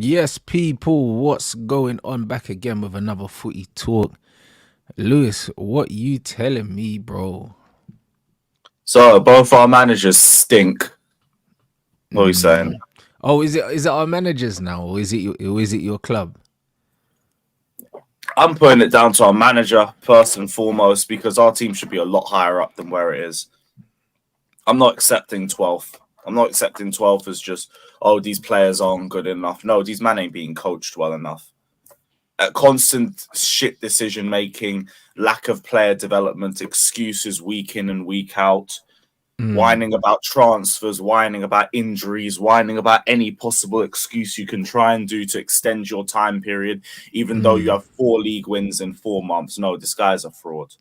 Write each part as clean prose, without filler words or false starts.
Yes, people, what's going on? Back again with another footy talk. Lewis, what you telling me, bro? So both our managers stink. What are you saying? Oh, is it our managers now, or is it your club? I'm putting it down to our manager first and foremost because our team should be a lot higher up than where it is. I'm not accepting 12th. I'm not accepting 12th as just, oh, these players aren't good enough. No, these men ain't being coached well enough. Constant shit decision making, lack of player development, excuses week in and week out. Whining about transfers, whining about injuries, whining about any possible excuse you can try and do to extend your time period, even though you have 4 league wins in 4 months. No, this guy's a fraud.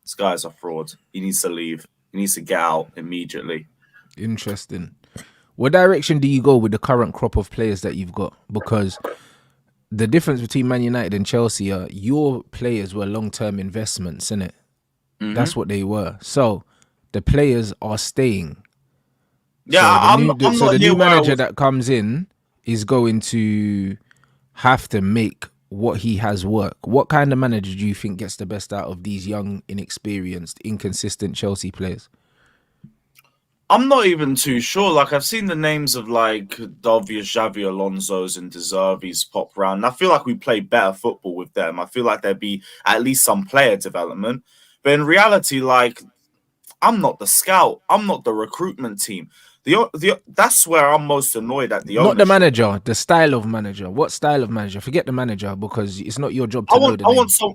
This guy's a fraud. He needs to leave. He needs to get out immediately. Interesting. What direction do you go with the current crop of players that you've got? Because the difference between Man United and Chelsea are your players were long-term investments, innit? That's what they were. So the players are staying. Yeah, So the I'm new I'm so not the here new where I manager was. that comes in is going to have to make what he has work. What kind of manager do you think gets the best out of these young, inexperienced, inconsistent Chelsea players? I'm not even too sure. Like I've seen the names of like the obvious Xavi Alonso's and Deservi's pop round. I feel like we play better football with them. I feel like there'd be at least some player development. But in reality, like I'm not the scout. I'm not the recruitment team. That's where I'm most annoyed at the Not the ownership. manager, the style of manager. What style of manager? Forget the manager because it's not your job I to know want the I want names. some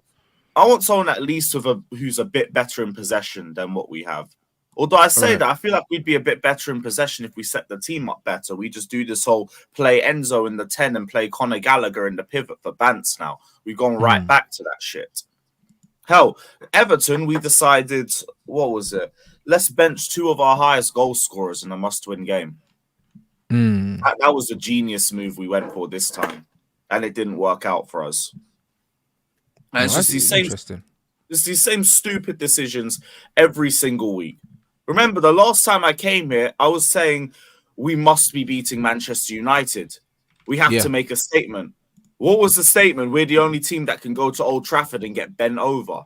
I want someone at least with who's a bit better in possession than what we have. Although I All say right. that I feel like we'd be a bit better in possession if we set the team up better. We just do this whole play Enzo in the 10 and play Conor Gallagher in the pivot for Bants now. We've gone right back to that shit. Hell, Everton, we decided, what was it? Let's bench 2 of our highest goal scorers in a must win game. That was the genius move we went for this time. And it didn't work out for us. And No, it's that's just interesting. these same stupid decisions every single week. Remember, the last time I came here, I was saying we must be beating Manchester United. We have to Yeah, make a statement. What was the statement? We're the only team that can go to Old Trafford and get bent over.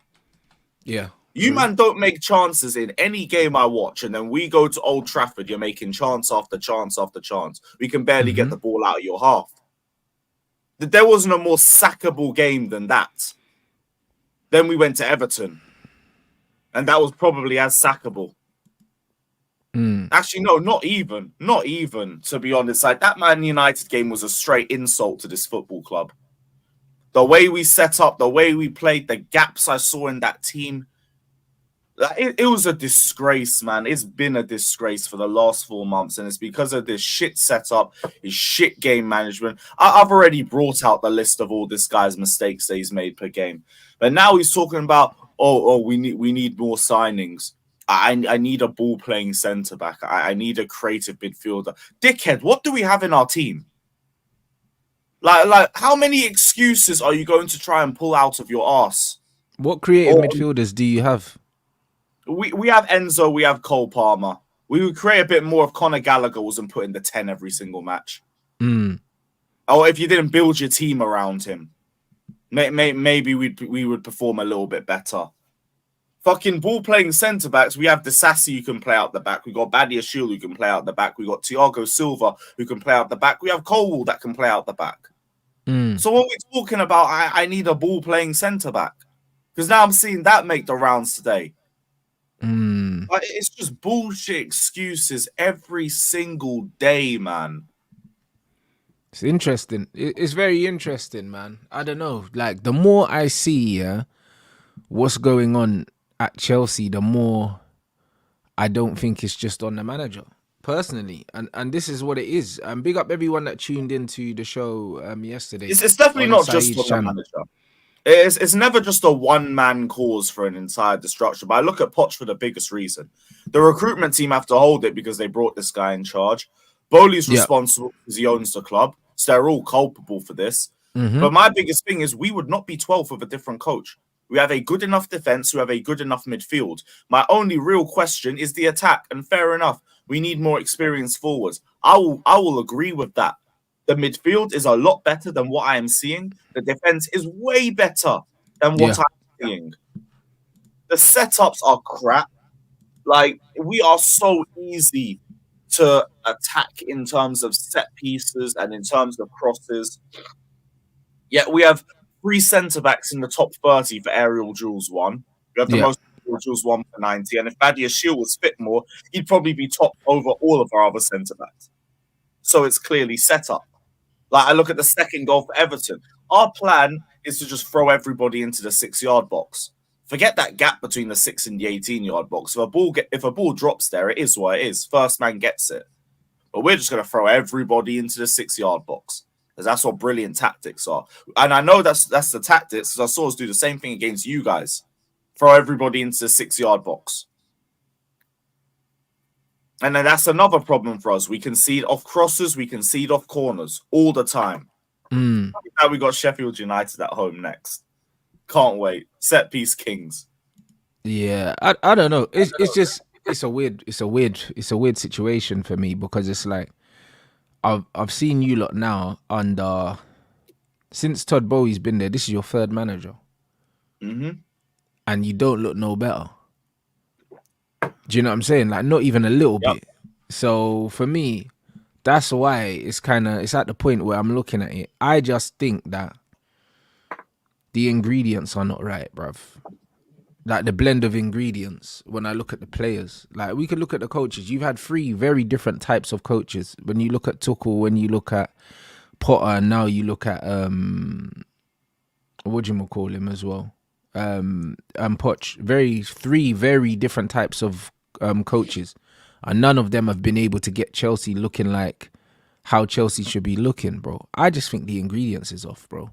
yeah, You true. man don't make chances in any game I watch, and then we go to Old Trafford. You're making chance after chance after chance. We can barely get the ball out of your half. There wasn't a more sackable game than that. Then we went to Everton, and that was probably as sackable. Actually, no, not even. Not even, to be honest. Like that Man United game was a straight insult to this football club. The way we set up, the way we played, the gaps I saw in that team. It was a disgrace, man. It's been a disgrace for the last 4 months, and it's because of this shit setup, his shit game management. I've already brought out the list of all this guy's mistakes that he's made per game, but now he's talking about, we need more signings. I need a ball playing centre back. I need a creative midfielder. Dickhead, what do we have in our team? Like, how many excuses are you going to try and pull out of your ass? What creative Or midfielders do you have? we have Enzo, we have Cole Palmer. We would create a bit more if Conor Gallagher wasn't put in the 10 every single match. Or if you didn't build your team around him, maybe we would perform a little bit better. Fucking ball playing centre backs. We have Disasi who can play out the back. We got Badia Shield who can play out the back. We got Thiago Silva who can play out the back. We have Colwell that can play out the back. So when we're talking about, I need a ball playing centre back, because now I'm seeing that make the rounds today. It's just bullshit excuses every single day, man. It's interesting. It's very interesting, man. I don't know. Like the more I see, what's going on at Chelsea, the more I don't think it's just on the manager. Personally, and this is what it is. Big up everyone that tuned into the show yesterday It's definitely on not just Saeed's on the channel. manager. It's never just a one-man cause for an entire destruction. But I look at Poch for the biggest reason. The recruitment team have to hold it because they brought this guy in charge. Bowley's Yeah. responsible because he owns the club. So they're all culpable for this. But my biggest thing is we would not be 12th with a different coach. We have a good enough defense. We have a good enough midfield. My only real question is the attack. And fair enough, we need more experienced forwards. I will agree with that. The midfield is a lot better than what I am seeing. The defense is way better than what Yeah. I'm seeing. The setups are crap. Like, we are so easy to attack in terms of set pieces and in terms of crosses. Yet we have 3 centre-backs in the top 30 for aerial duels won. We have the Yeah. most aerial duels won for 90. And if Badia Shield was fit more, he'd probably be top over all of our other centre-backs. So it's clearly set up. Like, I look at the second goal for Everton. Our plan is to just throw everybody into the 6-yard box. Forget that gap between the 6 and the 18-yard box. If a ball drops there, it is what it is. First man gets it. But we're just going to throw everybody into the 6-yard box, because that's what brilliant tactics are. And I know that's the tactics, because I saw us do the same thing against you guys. Throw everybody into the 6-yard box. And then that's another problem for us. We concede off crosses, we concede off corners all the time. Now we got Sheffield United at home next. Can't wait. Set piece kings. Yeah, I don't know. It's a weird situation for me, because it's like I've seen you lot now under, since Todd Bowie's been there. This is your third manager, and you don't look no better. Do you know what I'm saying? Like, not even a little bit. So for me, that's why it's at the point where I'm looking at it. I just think that the ingredients are not right, bruv. Like, the blend of ingredients, when I look at the players. Like, we could look at the coaches. You've had 3 very different types of coaches. When you look at Tuchel, when you look at Potter, and now you look at what do you call him as well? Poch. 3 very different types of coaches. And none of them have been able to get Chelsea looking like how Chelsea should be looking, bro. I just think the ingredients is off, bro.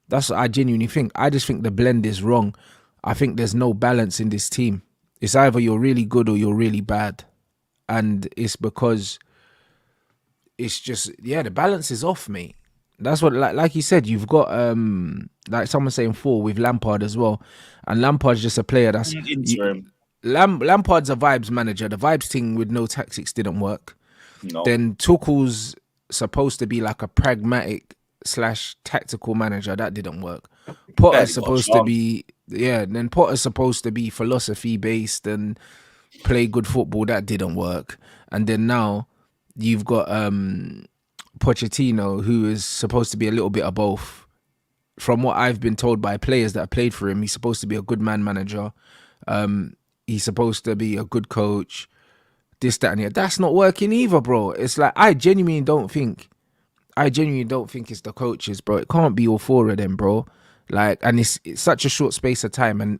That's what I genuinely think. I just think the blend is wrong. I think there's no balance in this team. It's either you're really good or you're really bad. And it's because it's just, the balance is off, mate. That's what, like you said, you've got, like someone saying 4 with Lampard as well. And Lampard's just a player that's... Lampard's a vibes manager. The vibes thing with no tactics didn't work. No. Then Tuchel's supposed to be like a pragmatic / tactical manager. That didn't work. Potter's supposed to be... Yeah, then Potter's supposed to be philosophy based and play good football. That didn't work. And then now you've got Pochettino, who is supposed to be a little bit of both. From what I've been told by players that have played for him, he's supposed to be a good man manager. He's supposed to be a good coach. This, that, and that. That's not working either, bro. It's like, I genuinely don't think it's the coaches, bro. It can't be all 4 of them, bro. Like, and it's such a short space of time, and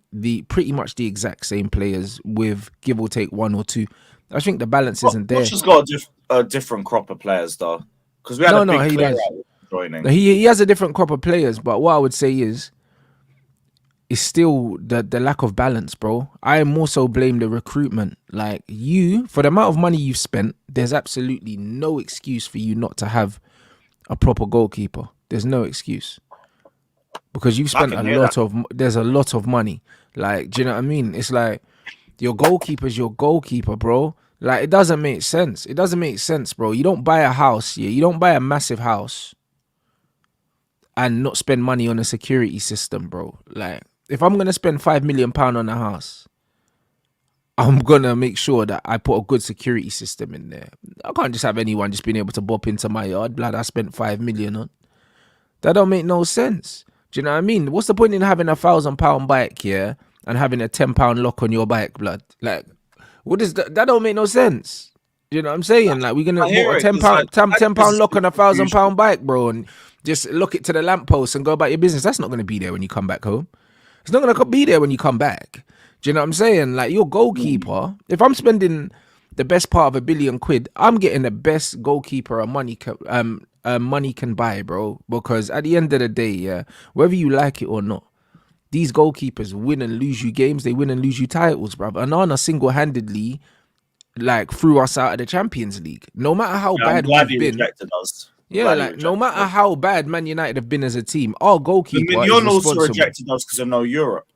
pretty much the exact same players with give or take 1 or 2. I think the balance isn't there. Poch has got a different crop of players, though, because we had a big player joining. He has a different crop of players, but what I would say is still the lack of balance, bro. I more so blame the recruitment. Like, for the amount of money you've spent, there's absolutely no excuse for you not to have a proper goalkeeper. There's no excuse. Because you've spent there's a lot of money. Like, do you know what I mean? It's like, your goalkeeper's your goalkeeper, bro. Like, it doesn't make sense. It doesn't make sense, bro. You don't buy a house, you don't buy a massive house and not spend money on a security system, bro. Like, if I'm gonna spend £5 million on a house, I'm gonna make sure that I put a good security system in there. I can't just have anyone just being able to bop into my yard, blood, I spent £5 million on. That don't make no sense. Do you know what I mean? What's the point in having £1,000 bike, and having a £10 lock on your bike, blood? Like, what is that? That don't make no sense. Do you know what I'm saying? Like, we're gonna put a £10 lock on a £1,000 bike, bro, and just lock it to the lamppost and go about your business. That's not gonna be there when you come back home. It's not gonna be there when you come back. Do you know what I'm saying? Like, your goalkeeper, if I'm spending the best part of £1 billion, I'm getting the best goalkeeper money can buy, bro. Because at the end of the day, whether you like it or not, these goalkeepers win and lose you games. They win and lose you titles, bro. And Onana single-handedly, like, threw us out of the Champions League. No matter how bad we've been. No matter how bad Man United have been as a team, our goalkeeper is responsible. also rejected us because of no Europe.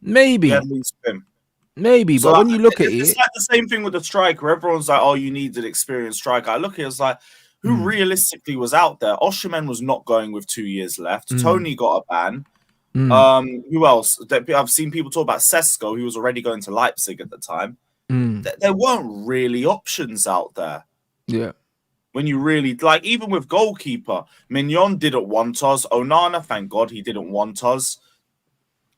Maybe, but when you look at it's like the same thing with the striker. Everyone's like, "Oh, you need an experienced striker." I look at it, it's like, who realistically was out there? Osimhen was not going with 2 years left. Tony got a ban. Who else? I've seen people talk about Sesko, who was already going to Leipzig at the time. There weren't really options out there. Yeah. When you really like, even with goalkeeper, Mignon didn't want us. Onana, thank God, he didn't want us.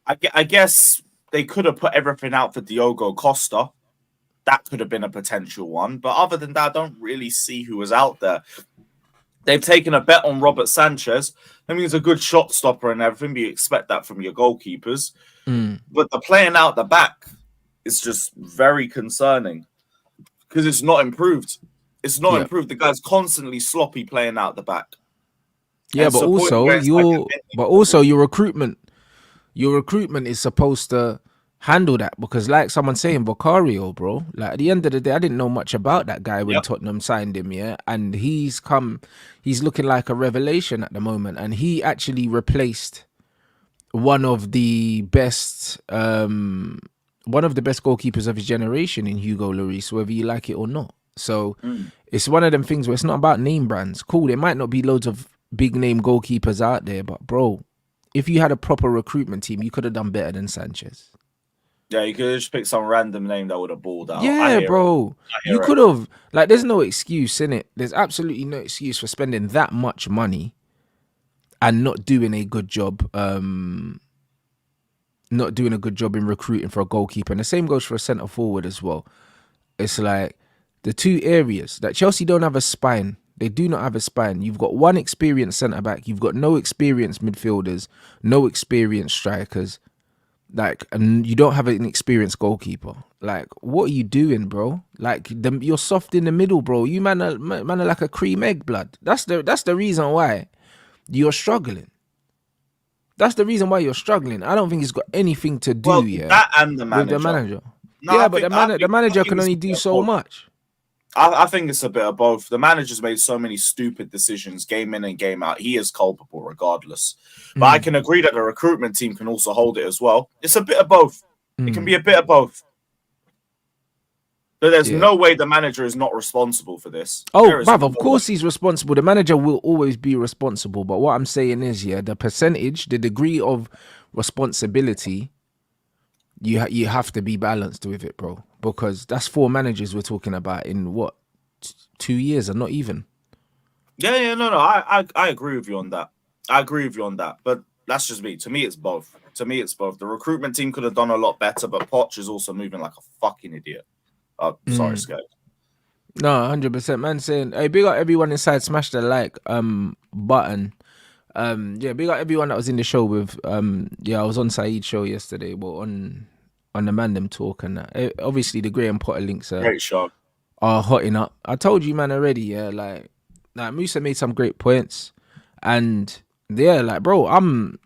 I guess they could have put everything out for Diogo Costa. That could have been a potential one. But other than that, I don't really see who was out there. They've taken a bet on Robert Sanchez. I mean, he's a good shot stopper and everything, but you expect that from your goalkeepers. But the playing out the back is just very concerning because it's not improved. It's not improved. The guy's constantly sloppy playing out the back. Yeah, but also your recruitment is supposed to handle that, because like someone's saying, Vicario, bro, like at the end of the day, I didn't know much about that guy when Tottenham signed him, and he's looking like a revelation at the moment, and he actually replaced one of the best goalkeepers of his generation in Hugo Lloris, whether you like it or not. So it's one of them things where it's not about name brands. Cool, there might not be loads of big name goalkeepers out there, but bro, if you had a proper recruitment team, you could have done better than Sanchez. Yeah, you could have just picked some random name that would have balled out. Yeah, bro. You could have. Like, there's no excuse in it. There's absolutely no excuse for spending that much money and not doing a good job. Not doing a good job in recruiting for a goalkeeper. And the same goes for a centre forward as well. It's like the two areas that Chelsea don't have a spine. They do not have a spine. You've got one experienced centre back. You've got no experienced midfielders, no experienced strikers. Like, and you don't have an experienced goalkeeper. Like, what are you doing, bro? Like, you're soft in the middle, bro. You man are like a cream egg, blood. That's the reason why you're struggling. That's the reason why you're struggling. I don't think it's got anything to do, that and the manager. With the manager. No, but the manager can only do so much. I think it's a bit of both. The manager's made so many stupid decisions, game in and game out. He is culpable regardless. But I can agree that the recruitment team can also hold it as well. It's a bit of both. It can be a bit of both. But there's no way the manager is not responsible for this. Oh, bruv, of course he's responsible. The manager will always be responsible. But what I'm saying is, the percentage, the degree of responsibility, you have to be balanced with it, bro. Because that's 4 managers we're talking about in what, 2 years, or not even. Yeah, no. I agree with you on that. But that's just me. To me, it's both. The recruitment team could have done a lot better, but Poch is also moving like a fucking idiot. Sorry, Sky. No, 100%. Man saying, hey, big up everyone inside. Smash the like button. Big up everyone that was in the show with. I was on Saeed's show yesterday, but on the Mandem talk and that. Obviously, the Graham Potter links great show. Are hotting up. I told you, man, already. Like Musa made some great points, and bro,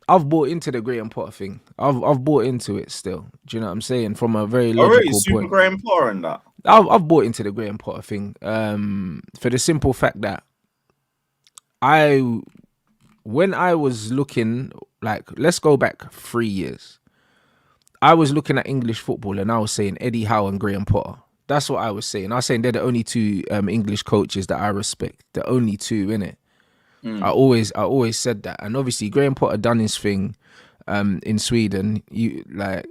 I've bought into the Graham Potter thing. I've bought into it still. Do you know what I'm saying? From a very logical point. Graham Potter in that. I've bought into the Graham Potter thing. For the simple fact that when I was looking, like, let's go back 3 years. I was looking at English football and I was saying Eddie Howe and Graham Potter. That's what I was saying. I was saying they're the only 2 English coaches that I respect. The only 2, innit? I always said that. And obviously Graham Potter done his thing in Sweden.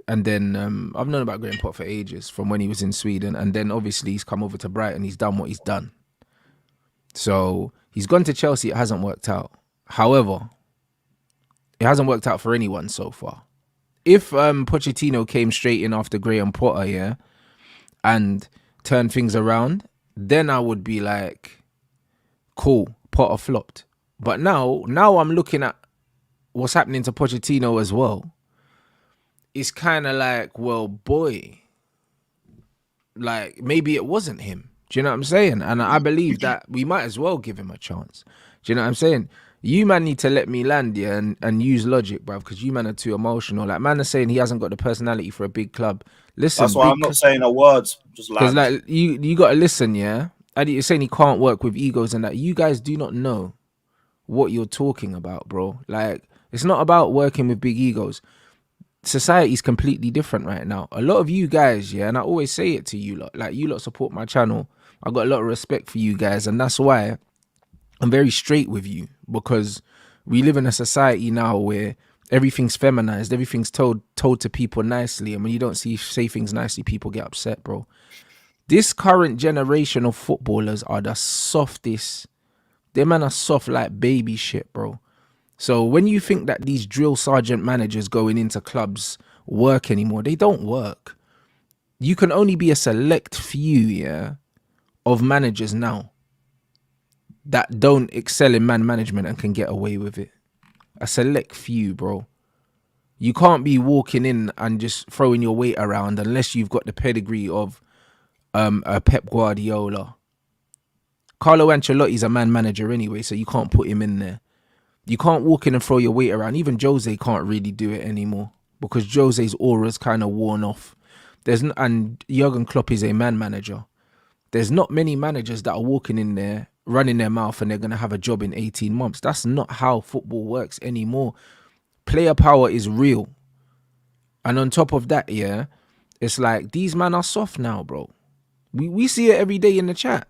And then I've known about Graham Potter for ages, from when he was in Sweden, and then obviously he's come over to Brighton. He's done what he's done. So he's gone to Chelsea. It hasn't worked out. However, it hasn't worked out for anyone so far. If Pochettino came straight in after Graham Potter, and turned things around, then I would be like, cool, Potter flopped. But now I'm looking at what's happening to Pochettino as well. It's kind of like, well, boy, like, maybe it wasn't him. Do you know what I'm saying? And I believe that we might as well give him a chance. Do you know what I'm saying? You man need to let me land and use logic, bruv, because you man are too emotional. Like, man are saying he hasn't got the personality for a big club. Listen, that's why I'm not saying a word. Just land. Because like you got to listen, And you're saying he can't work with egos and that. You guys do not know what you're talking about, bro. Like, it's not about working with big egos. Society's completely different right now. A lot of you guys, and I always say it to you lot, like, you lot support my channel. I got a lot of respect for you guys, and that's why I'm very straight with you because we live in a society now where everything's feminized, everything's told to people nicely, and when you don't say things nicely, people get upset, bro. This current generation of footballers are the softest. They man are soft like baby shit, bro. So when you think that these drill sergeant managers going into clubs work anymore, they don't work. You can only be a select few, yeah, of managers now that don't excel in man management and can get away with it. A select few, bro. You can't be walking in and just throwing your weight around unless you've got the pedigree of a Pep Guardiola. Carlo Ancelotti's a man manager anyway, so you can't put him in there. You can't walk in and throw your weight around. Even Jose can't really do it anymore because Jose's aura's kind of worn off. And Jurgen Klopp is a man manager. There's not many managers that are walking in there, running their mouth, and they're going to have a job in 18 months. That's not how football works anymore. Player power is real. And on top of that, yeah, it's like these men are soft now, bro. We see it every day in the chat.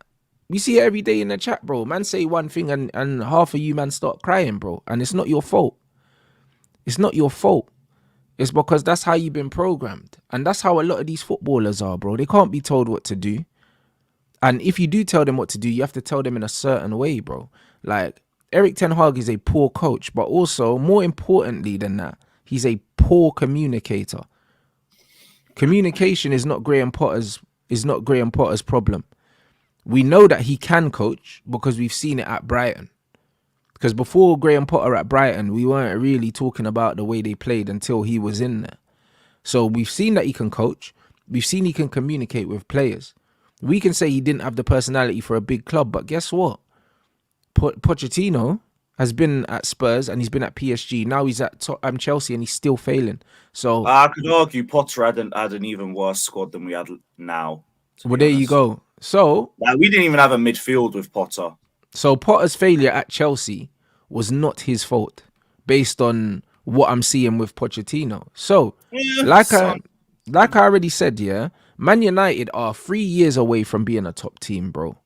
We see it every day in the chat, bro. Man say one thing and half of you man start crying, bro. And it's not your fault. It's not your fault. It's because that's how you've been programmed. And that's how a lot of these footballers are, bro. They can't be told what to do. And if you do tell them what to do, you have to tell them in a certain way, bro. Like, Eric Ten Hag is a poor coach, but also, more importantly than that, he's a poor communicator. Communication is not Graham Potter's problem. We know that he can coach because we've seen it at Brighton. Because before Graham Potter at Brighton, we weren't really talking about the way they played until he was in there. So we've seen that he can coach. We've seen he can communicate with players. We can say he didn't have the personality for a big club, but guess what? Pochettino has been at Spurs and he's been at PSG. Now he's at Chelsea and he's still failing. So I could argue Potter had an even worse squad than we had now. Well, there you go. So we didn't even have a midfield with Potter. So Potter's failure at Chelsea was not his fault, based on what I'm seeing with Pochettino. So, like I already said, yeah, Man United are 3 years away from being a top team, bro.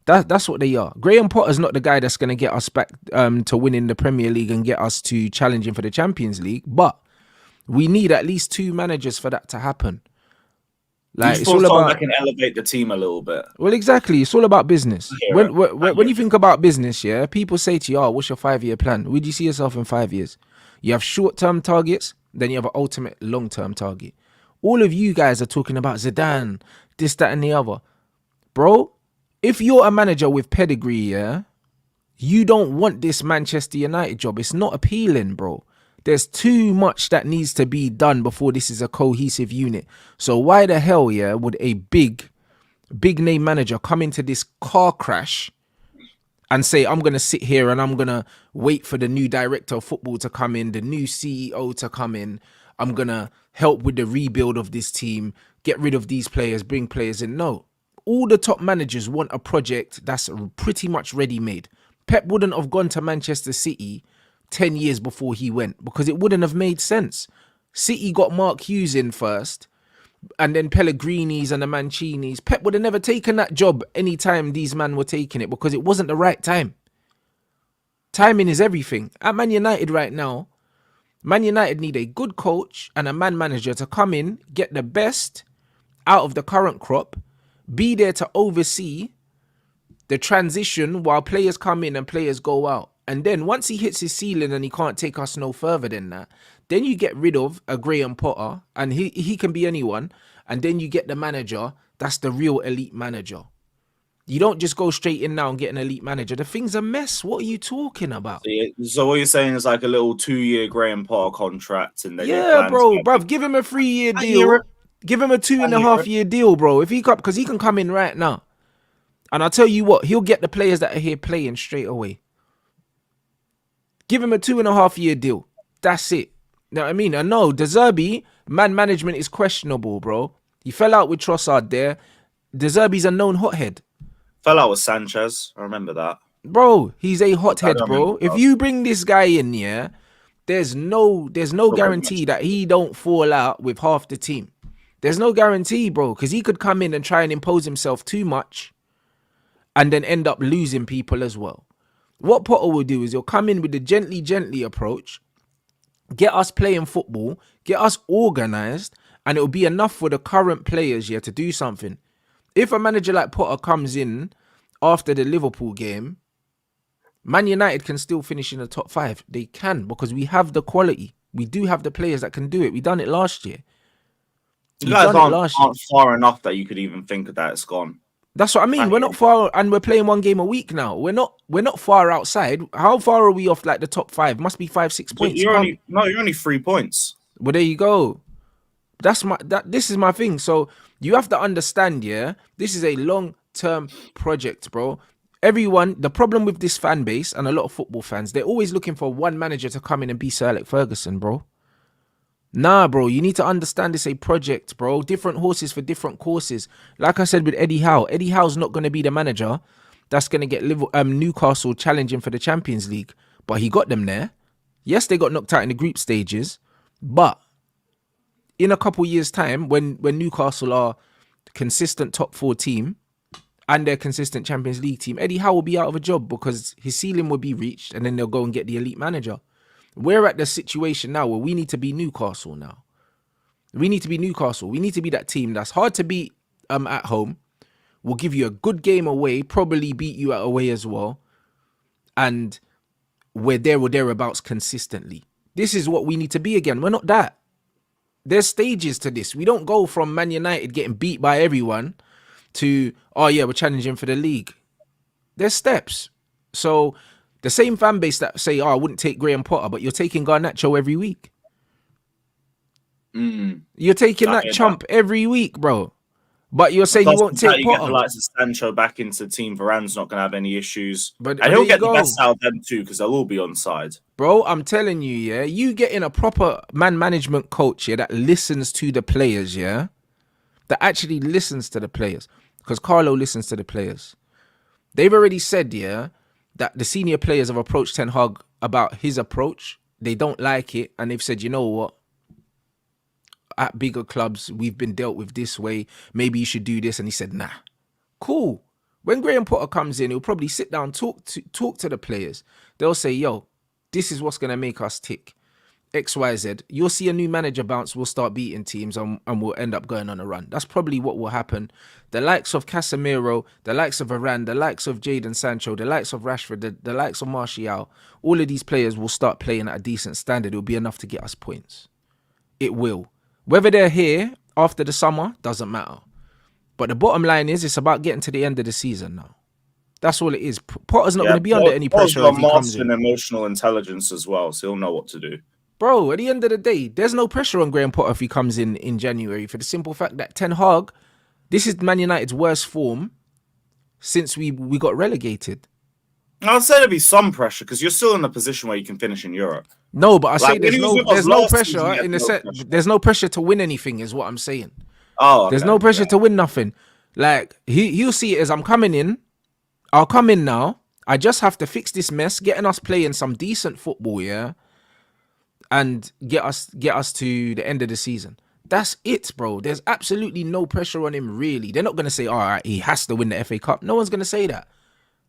That's what they are. Graham Potter's not the guy that's going to get us back to winning the Premier League and get us to challenging for the Champions League, but we need at least 2 managers for that to happen. Like, it's all about, that can elevate the team a little bit. Well, exactly. It's all about business. When you think about business, yeah, people say to you, "Oh, what's your 5-year plan? Where do you see yourself in 5 years?" You have short-term targets, then you have an ultimate long-term target. All of you guys are talking about Zidane, this, that, and the other, bro. If you're a manager with pedigree, yeah, you don't want this Manchester United job. It's not appealing, bro. There's too much that needs to be done before this is a cohesive unit. So why the hell, yeah, would a big name manager come into this car crash and say, I'm going to sit here and I'm going to wait for the new director of football to come in, the new CEO to come in. I'm going to help with the rebuild of this team, get rid of these players, bring players in. No, all the top managers want a project that's pretty much ready-made. Pep wouldn't have gone to Manchester City 10 years before he went because it wouldn't have made sense. City got Mark Hughes in first and then Pellegrini's and the Mancini's. Pep would have never taken that job anytime these men were taking it because it wasn't the right time. Timing is everything. At Man United right now, Man United need a good coach and a man manager to come in, get the best out of the current crop, be there to oversee the transition while players come in and players go out. And then once he hits his ceiling and he can't take us no further than that, then you get rid of a Graham Potter and he can be anyone. And then you get the manager that's the real elite manager. You don't just go straight in now and get an elite manager. The thing's a mess. What are you talking about? So what you're saying is like a little 2-year Graham Potter contract. And then bruv, give him a 3-year deal. Give him a 2.5-year deal, bro. If he come, because he can come in right now. And I'll tell you what, he'll get the players that are here playing straight away. Give him a 2.5-year deal. That's it. You know what I mean? I know De Zerbi, man management is questionable, bro. He fell out with Trossard there. De Zerbi's a known hothead. Fell out with Sanchez. I remember that. Bro, he's a hothead, bro. If you bring this guy in, yeah, there's no guarantee that he don't fall out with half the team. There's no guarantee, bro, because he could come in and try and impose himself too much. and then end up losing people as well. What Potter will do is he'll come in with the gently approach, get us playing football, get us organised, and it'll be enough for the current players here to do something. If a manager like Potter comes in after the Liverpool game, Man United can still finish in the top 5. They can, because we have the quality. We do have the players that can do it. We done it last year. You guys aren't far enough that you could even think of that. It's gone. That's what I mean. We're not far, and we're playing one game a week now. We're not far outside. How far are we off like the top 5? Must be 5-6 points. You're only 3 points. Well, there you go. This is my thing. So you have to understand, yeah, this is a long-term project, bro. Everyone, the problem with this fan base and a lot of football fans, they're always looking for one manager to come in and be Sir Alex Ferguson, bro. Nah, bro, you need to understand it's a project, bro. Different horses for different courses. Like I said with Eddie Howe, Eddie Howe's not going to be the manager that's going to get Newcastle challenging for the Champions League. But he got them there. Yes, they got knocked out in the group stages. But in a couple years' time, when Newcastle are consistent top 4 team and they're consistent Champions League team, Eddie Howe will be out of a job because his ceiling will be reached and then they'll go and get the elite manager. We're at the situation now where we need to be Newcastle now. We need to be Newcastle. We need to be that team that's hard to beat at home. We'll give you a good game away, probably beat you away as well. And we're there or thereabouts consistently. This is what we need to be again. We're not that. There's stages to this. We don't go from Man United getting beat by everyone to, oh yeah, we're challenging for the league. There's steps. So the same fan base that say, oh, I wouldn't take Graham Potter, but you're taking Garnacho every week. You're taking that chump every week, bro. But you're saying you won't take Potter. Get the likes of Sancho back into the team. Varane's not going to have any issues. And he'll get the best out of them too, because they'll all be on side. Bro, I'm telling you, yeah, you get in a proper man management coach, yeah, that listens to the players, yeah, that actually listens to the players. Because Carlo listens to the players. They've already said, yeah, that the senior players have approached Ten Hag about his approach. They don't like it. And they've said, you know what? At bigger clubs, we've been dealt with this way. Maybe you should do this. And he said, nah. Cool. When Graham Potter comes in, he'll probably sit down, talk to the players. They'll say, yo, this is what's going to make us tick. XYZ. You'll see a new manager bounce. We'll start beating teams and we'll end up going on a run. That's probably what will happen. The likes of Casemiro, the likes of Varane, the likes of Jadon Sancho, the likes of Rashford, the likes of Martial, all of these players will start playing at a decent standard. It'll be enough to get us points. It will. Whether they're here after the summer, doesn't matter. But the bottom line is, it's about getting to the end of the season now. That's all it is. Potter's not going to be under any pressure if he comes in. Emotional intelligence as well, so he'll know what to do. Bro, at the end of the day, there's no pressure on Graham Potter if he comes in January, for the simple fact that Ten Hag, this is Man United's worst form since we got relegated. I'd say there'd be some pressure because you're still in a position where you can finish in Europe. No, but I say there's no pressure in the set. There's no pressure to win anything, is what I'm saying. Oh, okay, there's no pressure to win nothing. Like he'll see it as I'm coming in. I'll come in now. I just have to fix this mess, getting us playing some decent football, yeah, and get us to the end of the season. That's it, bro. There's absolutely no pressure on him, really. They're not going to say, all right, he has to win the FA Cup. No one's going to say that.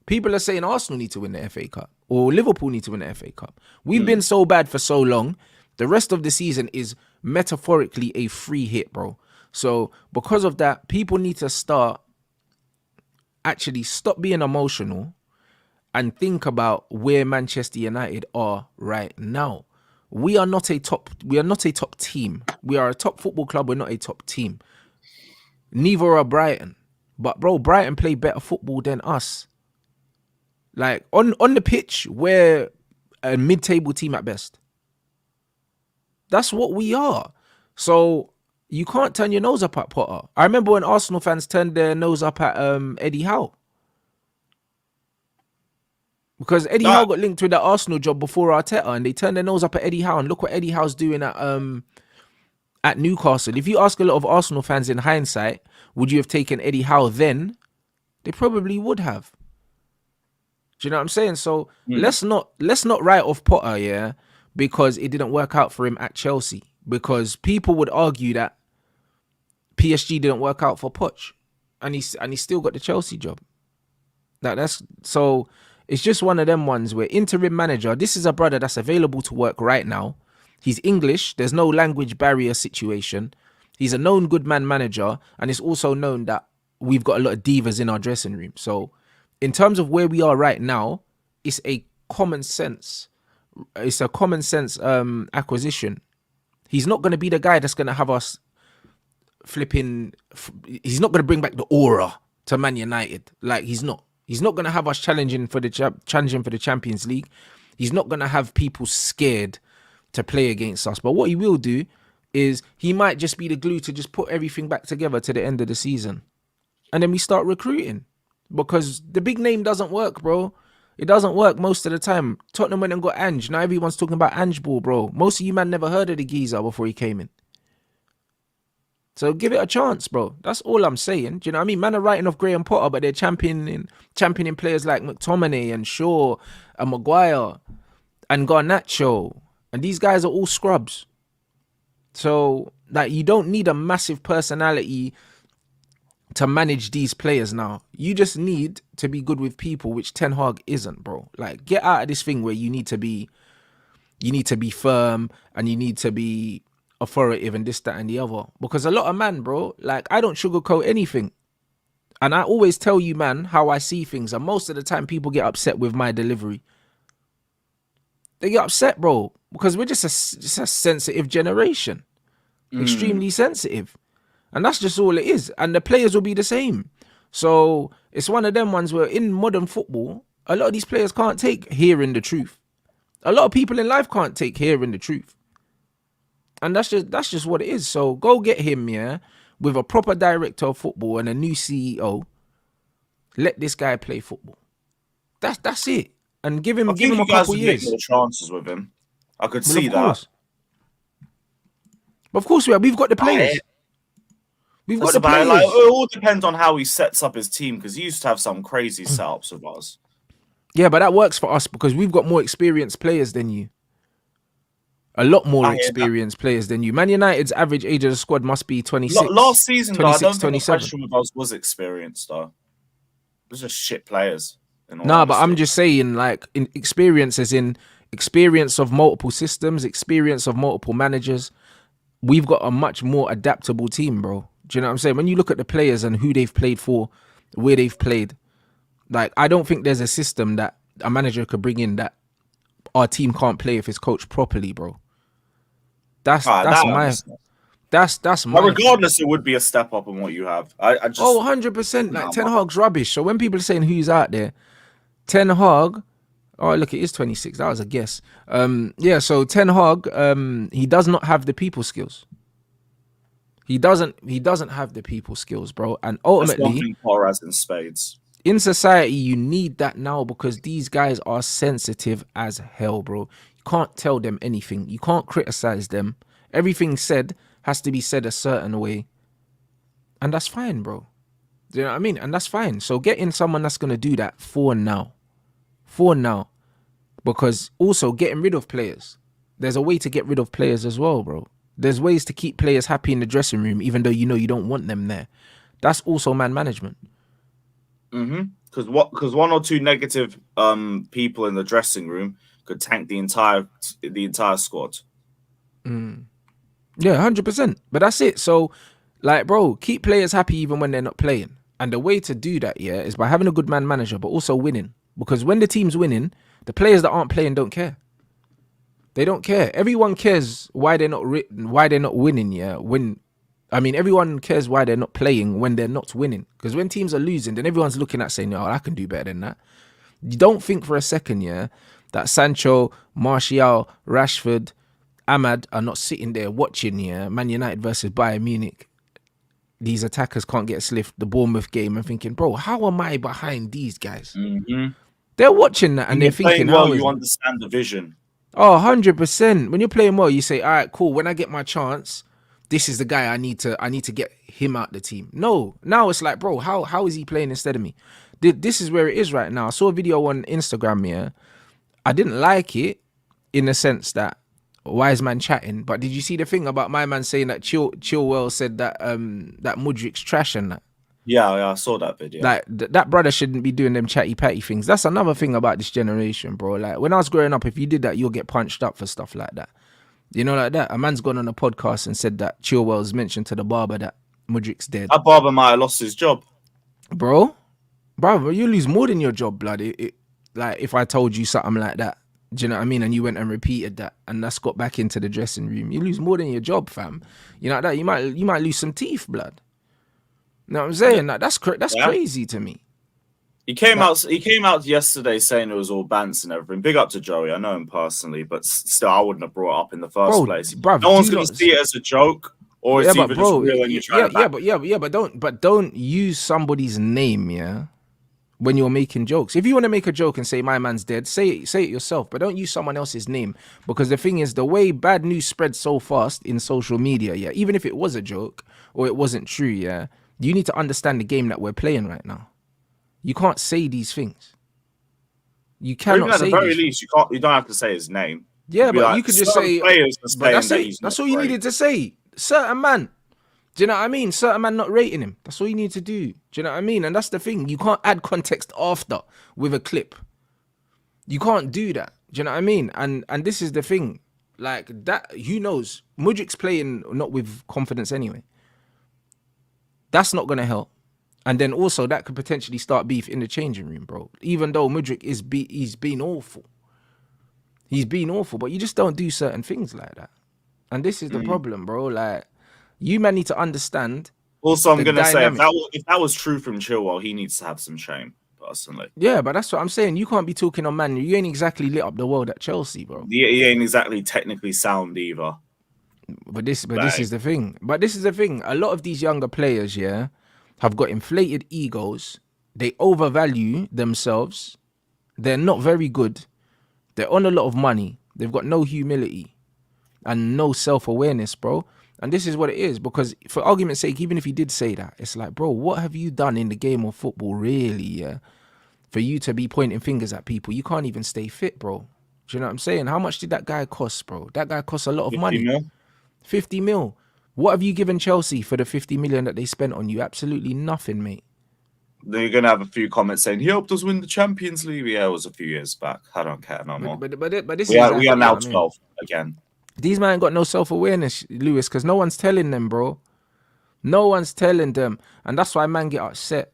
People are saying Arsenal need to win the FA Cup or Liverpool need to win the FA Cup. We've been so bad for so long. The rest of the season is metaphorically a free hit, bro. So because of that, people need to stop being emotional and think about where Manchester United are right now. We are not a top team. We are a top football club. We're not a top team. Neither are Brighton. But bro, Brighton play better football than us. Like on the pitch, we're a mid-table team at best. That's what we are. So you can't turn your nose up at Potter. I remember when Arsenal fans turned their nose up at Eddie Howe. Because Eddie Howe got linked with the Arsenal job before Arteta, and they turned their nose up at Eddie Howe. And look what Eddie Howe's doing at Newcastle. If you ask a lot of Arsenal fans in hindsight, would you have taken Eddie Howe then? They probably would have. Do you know what I'm saying? So let's not write off Potter, yeah, because it didn't work out for him at Chelsea. Because people would argue that PSG didn't work out for Poch, and he still got the Chelsea job. That's so. It's just one of them ones where interim manager. This is a brother that's available to work right now. He's English. There's no language barrier situation. He's a known good man manager, and it's also known that we've got a lot of divas in our dressing room. So, in terms of where we are right now, it's a common sense. It's a common sense acquisition. He's not going to be the guy that's going to have us flipping. He's not going to bring back the aura to Man United. Like he's not. He's not going to have us challenging for the Champions League. He's not going to have people scared to play against us. But what he will do is he might just be the glue to just put everything back together to the end of the season, and then we start recruiting because the big name doesn't work, bro. It doesn't work most of the time. Tottenham went and got Ange. Now everyone's talking about Ange Ball, bro. Most of you man never heard of the geezer before he came in. So give it a chance, bro. That's all I'm saying. Do you know what I mean? Man are writing off Graham Potter, but they're championing players like McTominay and Shaw and Maguire and Garnacho. And these guys are all scrubs. So like you don't need a massive personality to manage these players now. You just need to be good with people, which Ten Hag isn't, bro. Like get out of this thing where you need to be firm and you need to be authoritative and this, that, and the other. Because a lot of man, bro, like I don't sugarcoat anything. And I always tell you, man, how I see things. And most of the time people get upset with my delivery. They get upset, bro, because we're just a sensitive generation. Extremely sensitive. And that's just all it is. And the players will be the same. So it's one of them ones where in modern football, a lot of these players can't take hearing the truth. A lot of people in life can't take hearing the truth. And that's just what it is. So go get him, yeah, with a proper director of football and a new CEO. Let this guy play football. That's it. And give him a couple years. Make more chances with him. I could see that. Of course we have. We've got the players. We've got the players. Like, it all depends on how he sets up his team because he used to have some crazy setups with us. Yeah, but that works for us because we've got more experienced players than you. A lot more experienced players than you. Man United's average age of the squad must be 26. Last season, 26, though, I don't 27. think the question with us was experienced, though. It was just shit players. But I'm just saying, like, in experience as in experience of multiple systems, experience of multiple managers. We've got a much more adaptable team, bro. Do you know what I'm saying? When you look at the players and who they've played for, where they've played, like, I don't think there's a system that a manager could bring in that our team can't play if it's coached properly, bro. That's my. But regardless, it would be a step up on what you have. I just 100%. Like Ten Hag's rubbish. So when people are saying who's out there, Ten Hag. Oh, look, it is 26. That was a guess. Yeah. So Ten Hag, he does not have the people skills. He doesn't have the people skills, bro. And ultimately, as in spades. In society, you need that now because these guys are sensitive as hell, bro. You can't tell them anything. You can't criticize them. Everything said has to be said a certain way. And that's fine, bro. Do you know what I mean? And that's fine. So get in someone that's going to do that for now. For now. Because also getting rid of players. There's a way to get rid of players as well, bro. There's ways to keep players happy in the dressing room, even though you know you don't want them there. That's also man management. Because one or two negative people in the dressing room could tank the entire squad. Yeah, 100%. But that's it. So, like, bro, keep players happy even when they're not playing. And the way to do that, yeah, is by having a good man manager, but also winning. Because when the team's winning, the players that aren't playing don't care. They don't care. Everyone cares why they're not winning. Yeah, everyone cares why they're not playing when they're not winning. Because when teams are losing, then everyone's looking at saying, "Oh, I can do better than that." You don't think for a second, yeah, that Sancho, Martial, Rashford, Ahmad are not sitting there watching, yeah, Man United versus Bayern Munich. These attackers can't get a sniff, the Bournemouth game, and thinking, bro, how am I behind these guys? They're watching that and they're thinking, well, you understand the vision. Oh, 100%. When you're playing well, you say, all right, cool. When I get my chance, this is the guy I need to get him out the team. No, now it's like, bro, how is he playing instead of me? This is where it is right now. I saw a video on Instagram, yeah. I didn't like it in the sense that wise man chatting, but did you see the thing about my man saying that Chilwell said that that Mudrik's trash and that? Yeah, I saw that video. Like that brother shouldn't be doing them chatty patty things. That's another thing about this generation, bro. Like when I was growing up, if you did that, you'll get punched up for stuff like that. You know, like that. A man's gone on a podcast and said that Chilwell's mentioned to the barber that Mudrik's dead. That barber might have lost his job. Bro, you lose more than your job, blood. Like if I told you something like that, do you know what I mean? And you went and repeated that, and that's got back into the dressing room. You lose more than your job, fam. You know that you might lose some teeth, blood. You know what I'm saying? Like, that's crazy to me. He came out yesterday saying it was all bants and everything. Big up to Joey. I know him personally, but still, I wouldn't have brought it up in the first place. Bruv, no one's going to see it as a joke, or it's either just real and you're trying to but don't use somebody's name, yeah, when you're making jokes. If you want to make a joke and say my man's dead, say it yourself, but don't use someone else's name, because the thing is, the way bad news spreads so fast in social media, yeah, even if it was a joke or it wasn't true, yeah, you need to understand the game that we're playing right now. You can't say these things. You cannot say. At the very least, you can't. You don't have to say his name. Yeah, but you could just say. But that's it. That's all you needed to say. Certain man. Do you know what I mean? Certain man not rating him. That's all you need to do. Do you know what I mean? And that's the thing. You can't add context after with a clip. You can't do that. Do you know what I mean? And this is the thing. Like that. Who knows? Mudrik's playing not with confidence anyway. That's not gonna help. And then also that could potentially start beef in the changing room, bro. Even though Mudrik he's been awful. He's been awful, but you just don't do certain things like that. And this is the problem, bro. Like, you man need to understand. Also, I'm gonna say if that was true from Chilwell, he needs to have some shame, personally. Yeah, but that's what I'm saying. You can't be talking on man. You ain't exactly lit up the world at Chelsea, bro. He ain't exactly technically sound either. But this is the thing. A lot of these younger players, yeah, have got inflated egos. They overvalue themselves. They're not very good. They're on a lot of money. They've got no humility and no self-awareness, bro. And this is what it is. Because for argument's sake, even if he did say that, it's like, bro, what have you done in the game of football, really, yeah, for you to be pointing fingers at people? You can't even stay fit, bro. Do you know what I'm saying? How much did that guy cost, bro? That guy cost a lot of money. 50 mil. What have you given Chelsea for the 50 million that they spent on you? Absolutely nothing, mate. They're going to have a few comments saying, he helped us win the Champions League. Yeah, it was a few years back. I don't care no more. But this we are now 12 again. These men got no self-awareness, Lewis, because no one's telling them, bro. No one's telling them. And that's why man get upset.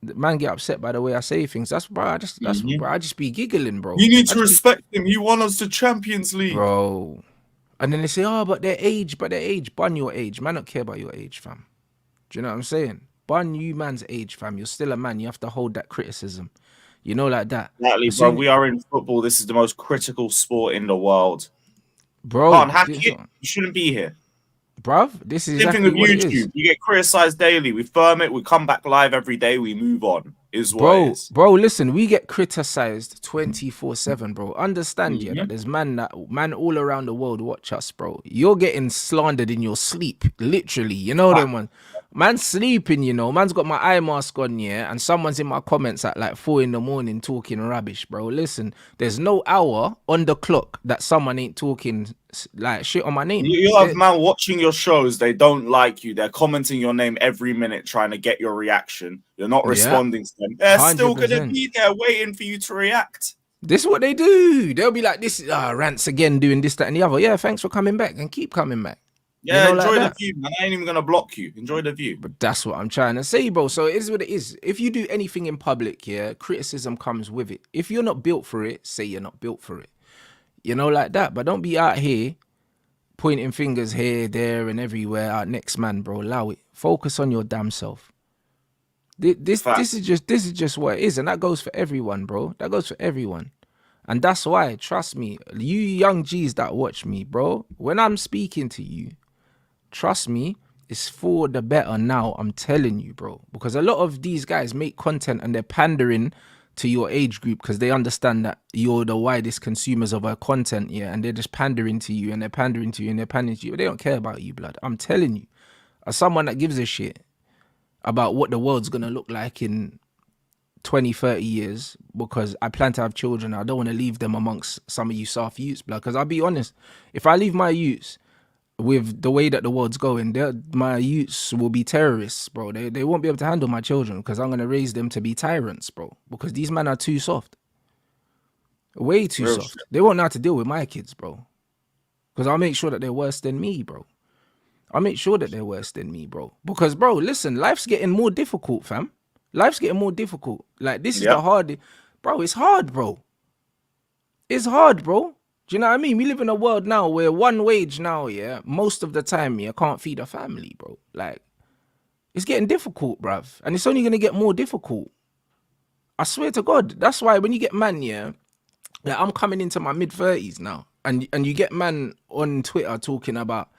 Man get upset by the way I say things. That's bro, I just be giggling, bro. You need to respect him. He won us the Champions League. Bro. And then they say, oh, but their age. Bun your age. Man don't care about your age, fam. Do you know what I'm saying? Bun you man's age, fam. You're still a man. You have to hold that criticism. You know, like that. Exactly, bro. We are in football. This is the most critical sport in the world. Bro. Can't hack it. You shouldn't be here. Bruv, this is same thing with YouTube. You get criticized daily. We firm it. We come back live every day. We move on. Is what it is. Bro, listen. We get criticized 24/7, bro. Understand, that there's man all around the world watch us, bro. You're getting slandered in your sleep, literally. You know them one. Man's sleeping, you know. Man's got my eye mask on, yeah, and someone's in my comments at like 4 a.m. talking rubbish, bro. Listen, there's no hour on the clock that someone ain't talking like shit on my name. You have man watching your shows. They don't like you. They're commenting your name every minute, trying to get your reaction. You're not responding to them. They're 100%. Still gonna be there waiting for you to react. This is what they do. They'll be like, this is Rants again doing this, that, and the other. Yeah, thanks for coming back and keep coming back. Yeah, you know, enjoy the view, man. I ain't even gonna block you. Enjoy the view. But that's what I'm trying to say, bro. So it is what it is. If you do anything in public, yeah, criticism comes with it. If you're not built for it, say you're not built for it. You know, like that. But don't be out here pointing fingers here, there, and everywhere. Next man, bro. Allow it. Focus on your damn self. This is just what it is, and that goes for everyone, bro. That goes for everyone. And that's why, trust me, you young G's that watch me, bro, when I'm speaking to you, trust me, it's for the better now. I'm telling you, bro. Because a lot of these guys make content and they're pandering to your age group because they understand that you're the widest consumers of our content, yeah, and they're just pandering to you and they're pandering to you and they're pandering to you. But they don't care about you, blood. I'm telling you, as someone that gives a shit about what the world's going to look like in 20, 30 years, because I plan to have children. I don't want to leave them amongst some of you soft youths, blood. Because I'll be honest, if I leave my youths with the way that the world's going, my youths will be terrorists, bro. They won't be able to handle my children because I'm gonna raise them to be tyrants, bro. Because these men are too soft, way too Real soft. shit. They won't know how to deal with my kids, bro. Because I'll make sure that they're worse than me, bro. I'll make sure that they're worse than me, bro. Because, bro, listen, life's getting more difficult, fam. Life's getting more difficult. Like, this is the Yep. hard... Bro, it's hard, bro. It's hard, bro. Do you know what I mean? We live in a world now where one wage now, yeah, most of the time, yeah, can't feed a family, bro. Like, it's getting difficult, bruv. And it's only going to get more difficult. I swear to God. That's why when you get man, yeah, like I'm coming into my mid-30s now. And you get man on Twitter talking about,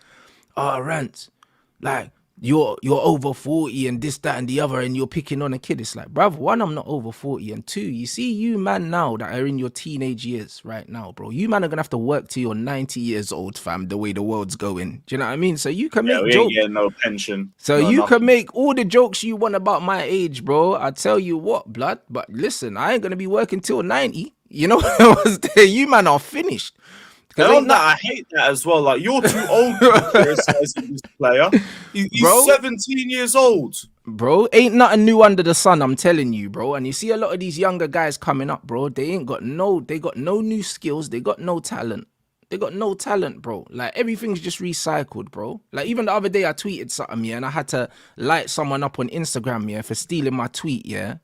oh, Rants, like, you're over 40 and this, that, and the other, and you're picking on a kid. It's like, bruv, one, I'm not over 40, and two, you see you man now that are in your teenage years right now, bro. You man are gonna have to work till you're 90 years old, fam, the way the world's going. Do you know what I mean? So you can Yeah, make we ain't jokes. getting no pension. So No you nothing. can make all the jokes you want about my age, bro. I tell you what, blood. But listen, I ain't gonna be working till 90. You know what I was there? You man are finished. And on that, I hate that as well. Like, you're too old to be criticizing this player. He's Bro. 17 years old. Bro, ain't nothing new under the sun, I'm telling you, bro. And you see a lot of these younger guys coming up, bro. They got no new skills. They got no talent. They got no talent, bro. Like, everything's just recycled, bro. Like, even the other day I tweeted something, yeah, and I had to light someone up on Instagram, yeah, for stealing my tweet, yeah.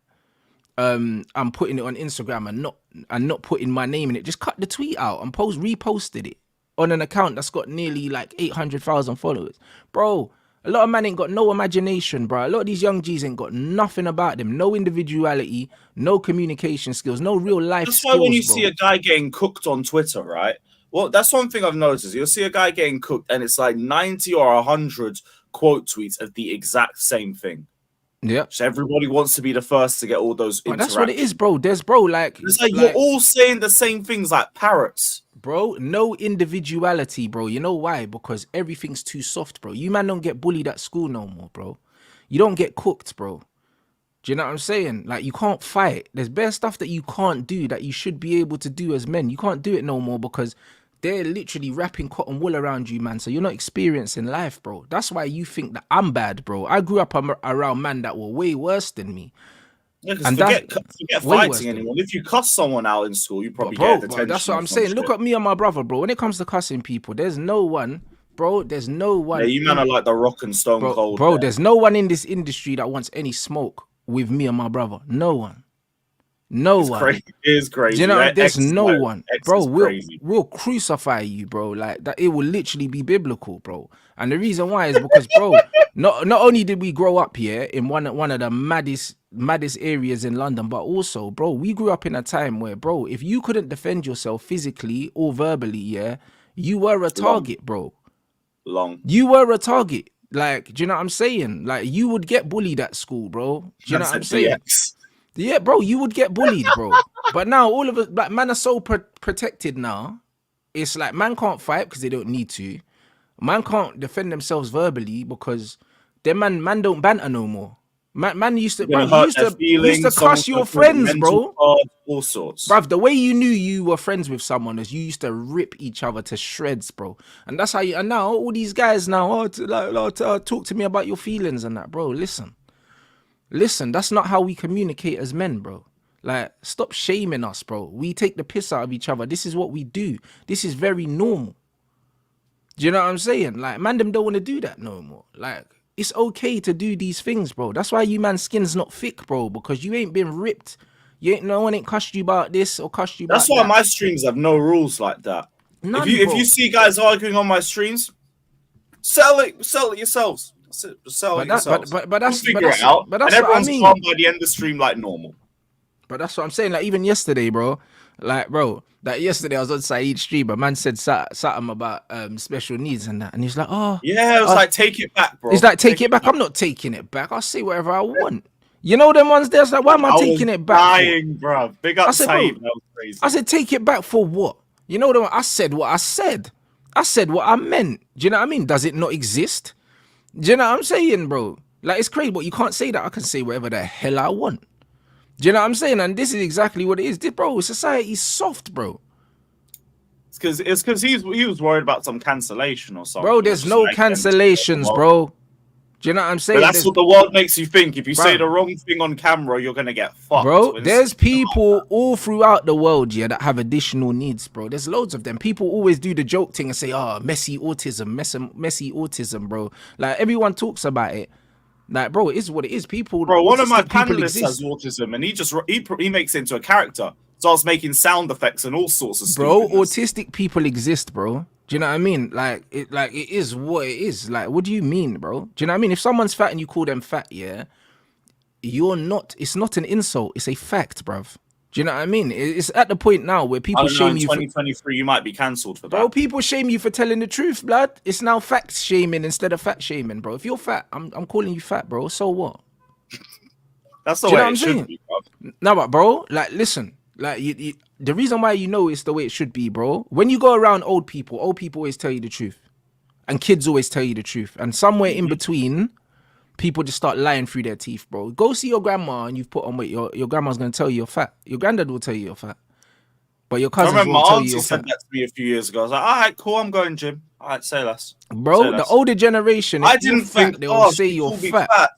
I'm putting it on Instagram and not putting my name in it. Just cut the tweet out and reposted it on an account that's got nearly like 800,000 followers. Bro, a lot of man ain't got no imagination, bro. A lot of these young G's ain't got nothing about them. No individuality, no communication skills, no real life That's skills, why when you bro. see a guy getting cooked on Twitter, right? Well, that's one thing I've noticed. You'll see a guy getting cooked and it's like 90 or 100 quote tweets of the exact same thing. Yeah. So everybody wants to be the first to get all those But interactions. that's what it is, bro. There's, bro, like... It's like you're all saying the same things like parrots. Bro, no individuality, bro. You know why? Because everything's too soft, bro. You man don't get bullied at school no more, bro. You don't get cooked, bro. Do you know what I'm saying? Like, you can't fight. There's bare stuff that you can't do that you should be able to do as men. You can't do it no more because they're literally wrapping cotton wool around you, man. So you're not experiencing life, bro. That's why you think that I'm bad, bro. I grew up around men that were way worse than me. Yeah, And forget way worse fighting than anyone. If you cuss someone out in school, you probably Bro, get detention. that's what or I'm some saying. shit. Look at me and my brother, bro. When it comes to cussing people, there's no one, bro. There's no one. Yeah, you man are like the Rock and Stone Cold. Bro, there. there's no one in this industry that wants any smoke with me and my brother. No one. No one. Crazy. It is crazy. Do you know, there's X no like, one. X Bro, is crazy. we'll crucify you, bro. Like, that, it will literally be biblical, bro. And the reason why is because, bro, not only did we grow up here in one of the maddest areas in London, but also, bro, we grew up in a time where, bro, if you couldn't defend yourself physically or verbally, yeah, you were a target, bro. You were a target. Like, do you know what I'm saying? Like, you would get bullied at school, bro. Do you know what I'm saying? Yeah, bro, you would get bullied, bro. But now all of us, like, man are so protected now. It's like man can't fight because they don't need to. Man can't defend themselves verbally because them man don't banter no more. Man used to, bro, you used to cuss your friends, bro. All sorts. Bruv, the way you knew you were friends with someone is you used to rip each other to shreds, bro. And that's how you, and now all these guys now, talk to me about your feelings and that, bro. Listen, that's not how we communicate as men, bro. Like, stop shaming us, bro. We take the piss out of each other. This is what we do. This is very normal. Do you know what I'm saying? Like, man, them don't want to do that no more. Like, it's okay to do these things, bro. That's why you man's skin's not thick, bro, because you ain't been ripped. No one ain't cussed you about this or cussed you about that. That's why my streams have no rules like that. None, if you see guys arguing on my streams, sell it yourselves. Sell it yourselves. But that's figure it out. But that's and everyone's what I mean. calm by the end of the stream like normal. But that's what I'm saying. Like, even yesterday, bro. Like, bro, that yesterday I was on Saeed's stream. A man said something about special needs and that, and he's like, "Oh, yeah, it was like take it back, bro." He's like, take it back. I'm not taking it back. I'll say whatever I want. You know them ones there? It's like, why am I taking it back? Dying, bro. Big up, Saeed. That was crazy. I said, take it back for what? You know what? I said what I said. I said what I meant. Do you know what I mean? Does it not exist? Do you know what I'm saying, bro? Like, it's crazy, but you can't say that. I can say whatever the hell I want. Do you know what I'm saying? And this is exactly what it is. Bro, society's soft, bro. because he was worried about some cancellation or something. Bro, there's no cancellations, bro. Do you know what I'm saying? But that's what the world makes you think. If you say the Bruv. wrong thing on camera, you're gonna get fucked. Bro, When there's people all throughout the world, yeah, that have additional needs, bro. There's loads of them. People always do the joke thing and say, oh, messy autism, bro. Like, everyone talks about it. Like, bro, it is what it is. People, bro, one of my people panelists has autism, and he makes it into a character. Starts making sound effects and all sorts of bro. stupidness. Autistic people exist, bro. Do you know what I mean? Like it is what it is. Like, what do you mean, bro? Do you know what I mean? If someone's fat and you call them fat, yeah, you're not. It's not an insult. It's a fact, bruv. Do you know what I mean? It's at the point now where people shame you. 2023, you might be cancelled for that. Bro, people shame you for telling the truth, blood. It's now fact shaming instead of fat shaming, bro. If you're fat, I'm calling you fat, bro. So what? That's the way it should be, bro. No, but bro, like, listen, like, the reason why you know it's the way it should be, bro. When you go around old people always tell you the truth, and kids always tell you the truth, and somewhere in between, people just start lying through their teeth, bro. Go see your grandma and you've put on weight. Your grandma's gonna tell you you're fat. Your granddad will tell you you're fat, but your cousins will tell you you're fat. My auntie said that to me a few years ago. I was like, all right, cool, I'm going gym. All right, say less, bro. Say the less. Older generation, I didn't think they'll say you're fat.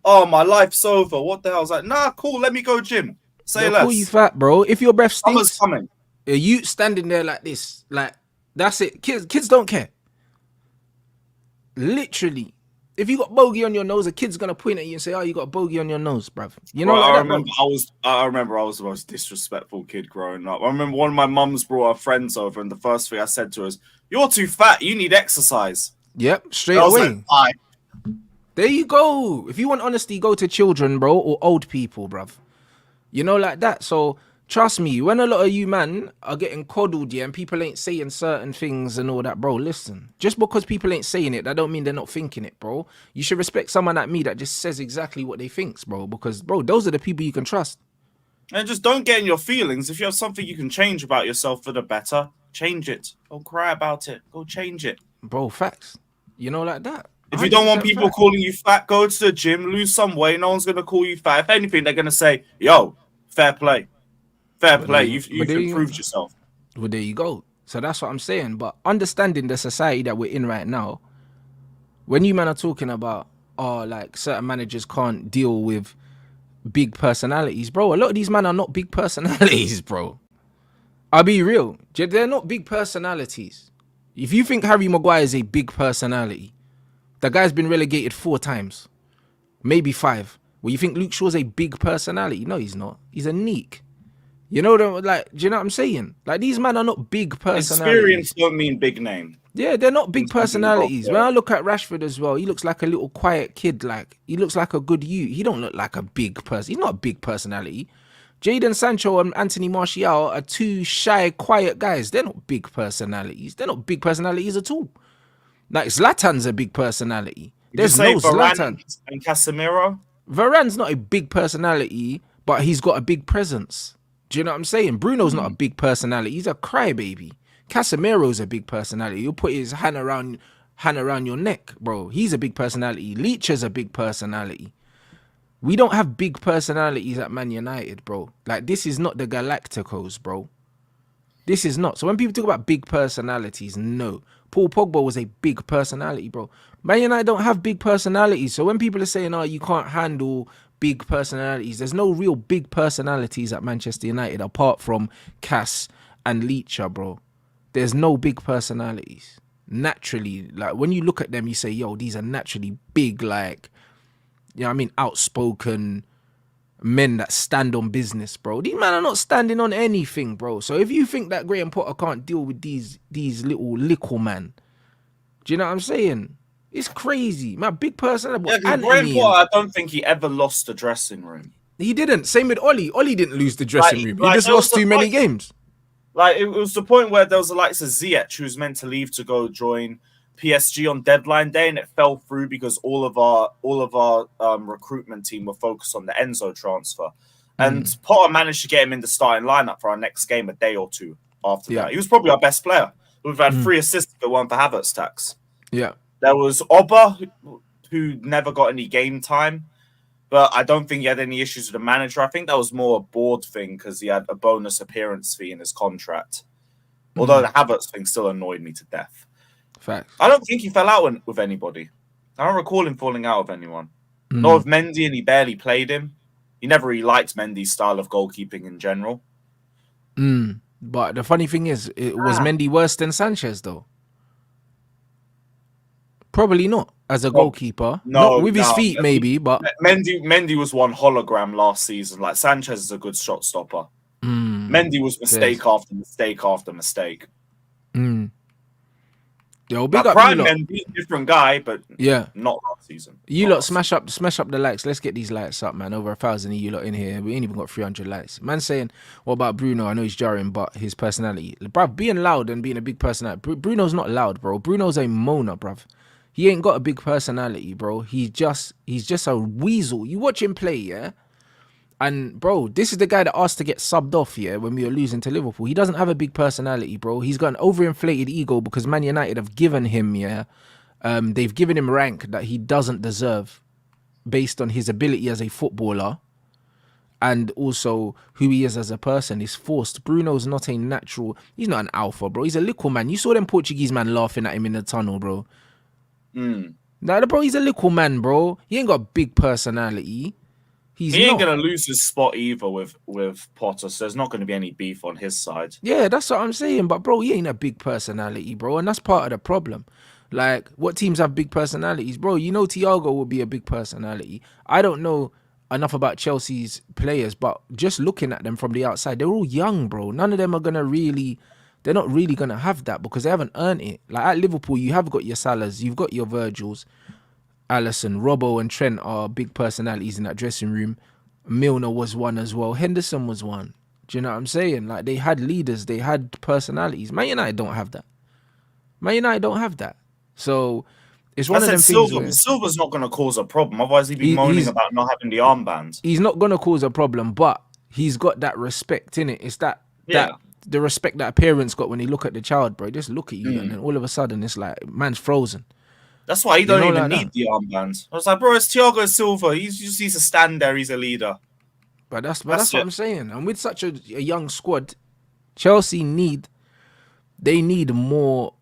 Oh, my life's over. What the hell? I was like, nah, cool. Let me go gym. Say less. Call you fat, bro. If your breath stinks, coming. You standing there like this, like, that's it. Kids don't care. Literally, if you got bogey on your nose, a kid's gonna point at you and say, "Oh, you got a bogey on your nose, bruv." You know, bro, like I remember I was the most disrespectful kid growing up. I remember one of my mums brought her friends over, and the first thing I said to her is, "You're too fat. You need exercise." Yep, straight away. Like, there you go. If you want honesty, go to children, bro, or old people, bruv. You know, like that. So trust me, when a lot of you man are getting coddled, yeah, and people ain't saying certain things and all that, bro, listen. Just because people ain't saying it, that don't mean they're not thinking it, bro. You should respect someone like me that just says exactly what they thinks, bro. Because, bro, those are the people you can trust. And just don't get in your feelings. If you have something you can change about yourself for the better, change it. Don't cry about it. Go change it. Bro, facts. You know, like that. If you don't want people calling you fat, go to the gym, lose some weight. No one's going to call you fat. If anything, they're going to say, yo, fair play. Fair play. You've improved yourself. Well, there you go. So that's what I'm saying. But understanding the society that we're in right now, when you men are talking about, like, certain managers can't deal with big personalities, bro, a lot of these men are not big personalities, bro. I'll be real. They're not big personalities. If you think Harry Maguire is a big personality, the guy's been relegated 4 times, maybe 5. Well, you think Luke Shaw's a big personality? No, he's not. He's a neek. You know, like, do you know what I'm saying? Like, these men are not big personalities. Experience don't mean big name. Yeah, they're not big personalities. When I look at Rashford as well, he looks like a little quiet kid. Like, he looks like a good youth. He don't look like a big person. He's not a big personality. Jadon Sancho and Anthony Martial are 2 shy, quiet guys. They're not big personalities. They're not big personalities at all. Like, Zlatan's a big personality. There's no Zlatan. And Casemiro? Varane's not a big personality, but he's got a big presence. Do you know what I'm saying? Bruno's not a big personality. He's a crybaby. Casemiro's a big personality. He'll put his hand around your neck, bro. He's a big personality. Leach is a big personality. We don't have big personalities at Man United, bro. Like, this is not the Galacticos, bro. This is not. So when people talk about big personalities, no. Paul Pogba was a big personality, bro. Man United don't have big personalities. So when people are saying, oh, you can't handle big personalities, there's no real big personalities at Manchester United apart from Cass and Leacher, bro. There's no big personalities. Naturally, like, when you look at them, you say, yo, these are naturally big, like, you know what I mean, outspoken men that stand on business, bro. These men are not standing on anything, bro. So if you think that Graham Potter can't deal with these little man, do you know what I'm saying? It's crazy. My big person. Yeah, Graham Potter, I don't think he ever lost the dressing room. He didn't. Same with Ollie. Ollie didn't lose the dressing room. He just lost too many games. Like, it was the point where there was the likes of Ziyech, who was meant to leave to go join PSG on deadline day, and it fell through because all of our recruitment team were focused on the Enzo transfer. And Potter managed to get him in the starting lineup for our next game a day or 2 after that. He was probably our best player. We've had 3 assists if it weren't for Havertz tax. Yeah. There was Oba, who never got any game time, but I don't think he had any issues with the manager. I think that was more a board thing because he had a bonus appearance fee in his contract. Although the Havertz thing still annoyed me to death. Facts. I don't think he fell out with anybody. I don't recall him falling out with anyone. Nor with Mendy, and he barely played him. He never really liked Mendy's style of goalkeeping in general. But the funny thing is, was Mendy worse than Sanchez though? Probably not as a goalkeeper. Not with his feet, maybe. But Mendy was one hologram last season. Like Sanchez is a good shot stopper. Mendy was mistake after mistake after mistake. Yo, big up Prime you lot. Mendy, different guy, but yeah, not last season. You lot smash up the likes. Let's get these likes up, man. Over 1,000 of you lot in here. We ain't even got 300 likes. Man saying, what about Bruno? I know he's jarring, but his personality. Bruv, being loud and being a big personality. Bruno's not loud, bro. Bruno's a moaner, bruv. He ain't got a big personality, bro. He's just a weasel. You watch him play, yeah? And, bro, this is the guy that asked to get subbed off, yeah, when we were losing to Liverpool. He doesn't have a big personality, bro. He's got an overinflated ego because Man United have given him, yeah, they've given him rank that he doesn't deserve based on his ability as a footballer and also who he is as a person. Is forced. Bruno's not a natural. He's not an alpha, bro. He's a little man. You saw them Portuguese man laughing at him in the tunnel, bro. Nah, bro, he's a little man, bro. He ain't got a big personality. He ain't going to lose his spot either with Potter, so there's not going to be any beef on his side. Yeah, that's what I'm saying. But, bro, he ain't a big personality, bro. And that's part of the problem. Like, what teams have big personalities? Bro, you know Thiago will be a big personality. I don't know enough about Chelsea's players, but just looking at them from the outside, they're all young, bro. None of them are going to really... They're not really going to have that because they haven't earned it. Like, at Liverpool, you have got your Salahs, you've got your Virgils, Alisson, Robbo and Trent are big personalities in that dressing room. Milner was one as well. Henderson was one. Do you know what I'm saying? Like, they had leaders, they had personalities. Man United don't have that. Man United don't have that. So it's one of them things where Silva's not going to cause a problem. Otherwise, he'd be moaning about not having the armbands. He's not going to cause a problem, but he's got that respect in it. It's that the respect that a parent's got when they look at the child, bro. Just look at you, and then all of a sudden it's like man's frozen. That's why he don't even need the armbands. I was like, bro, it's Thiago Silva. He just needs to stand there. He's a leader. But that's what I'm saying. And with such a young squad, Chelsea need more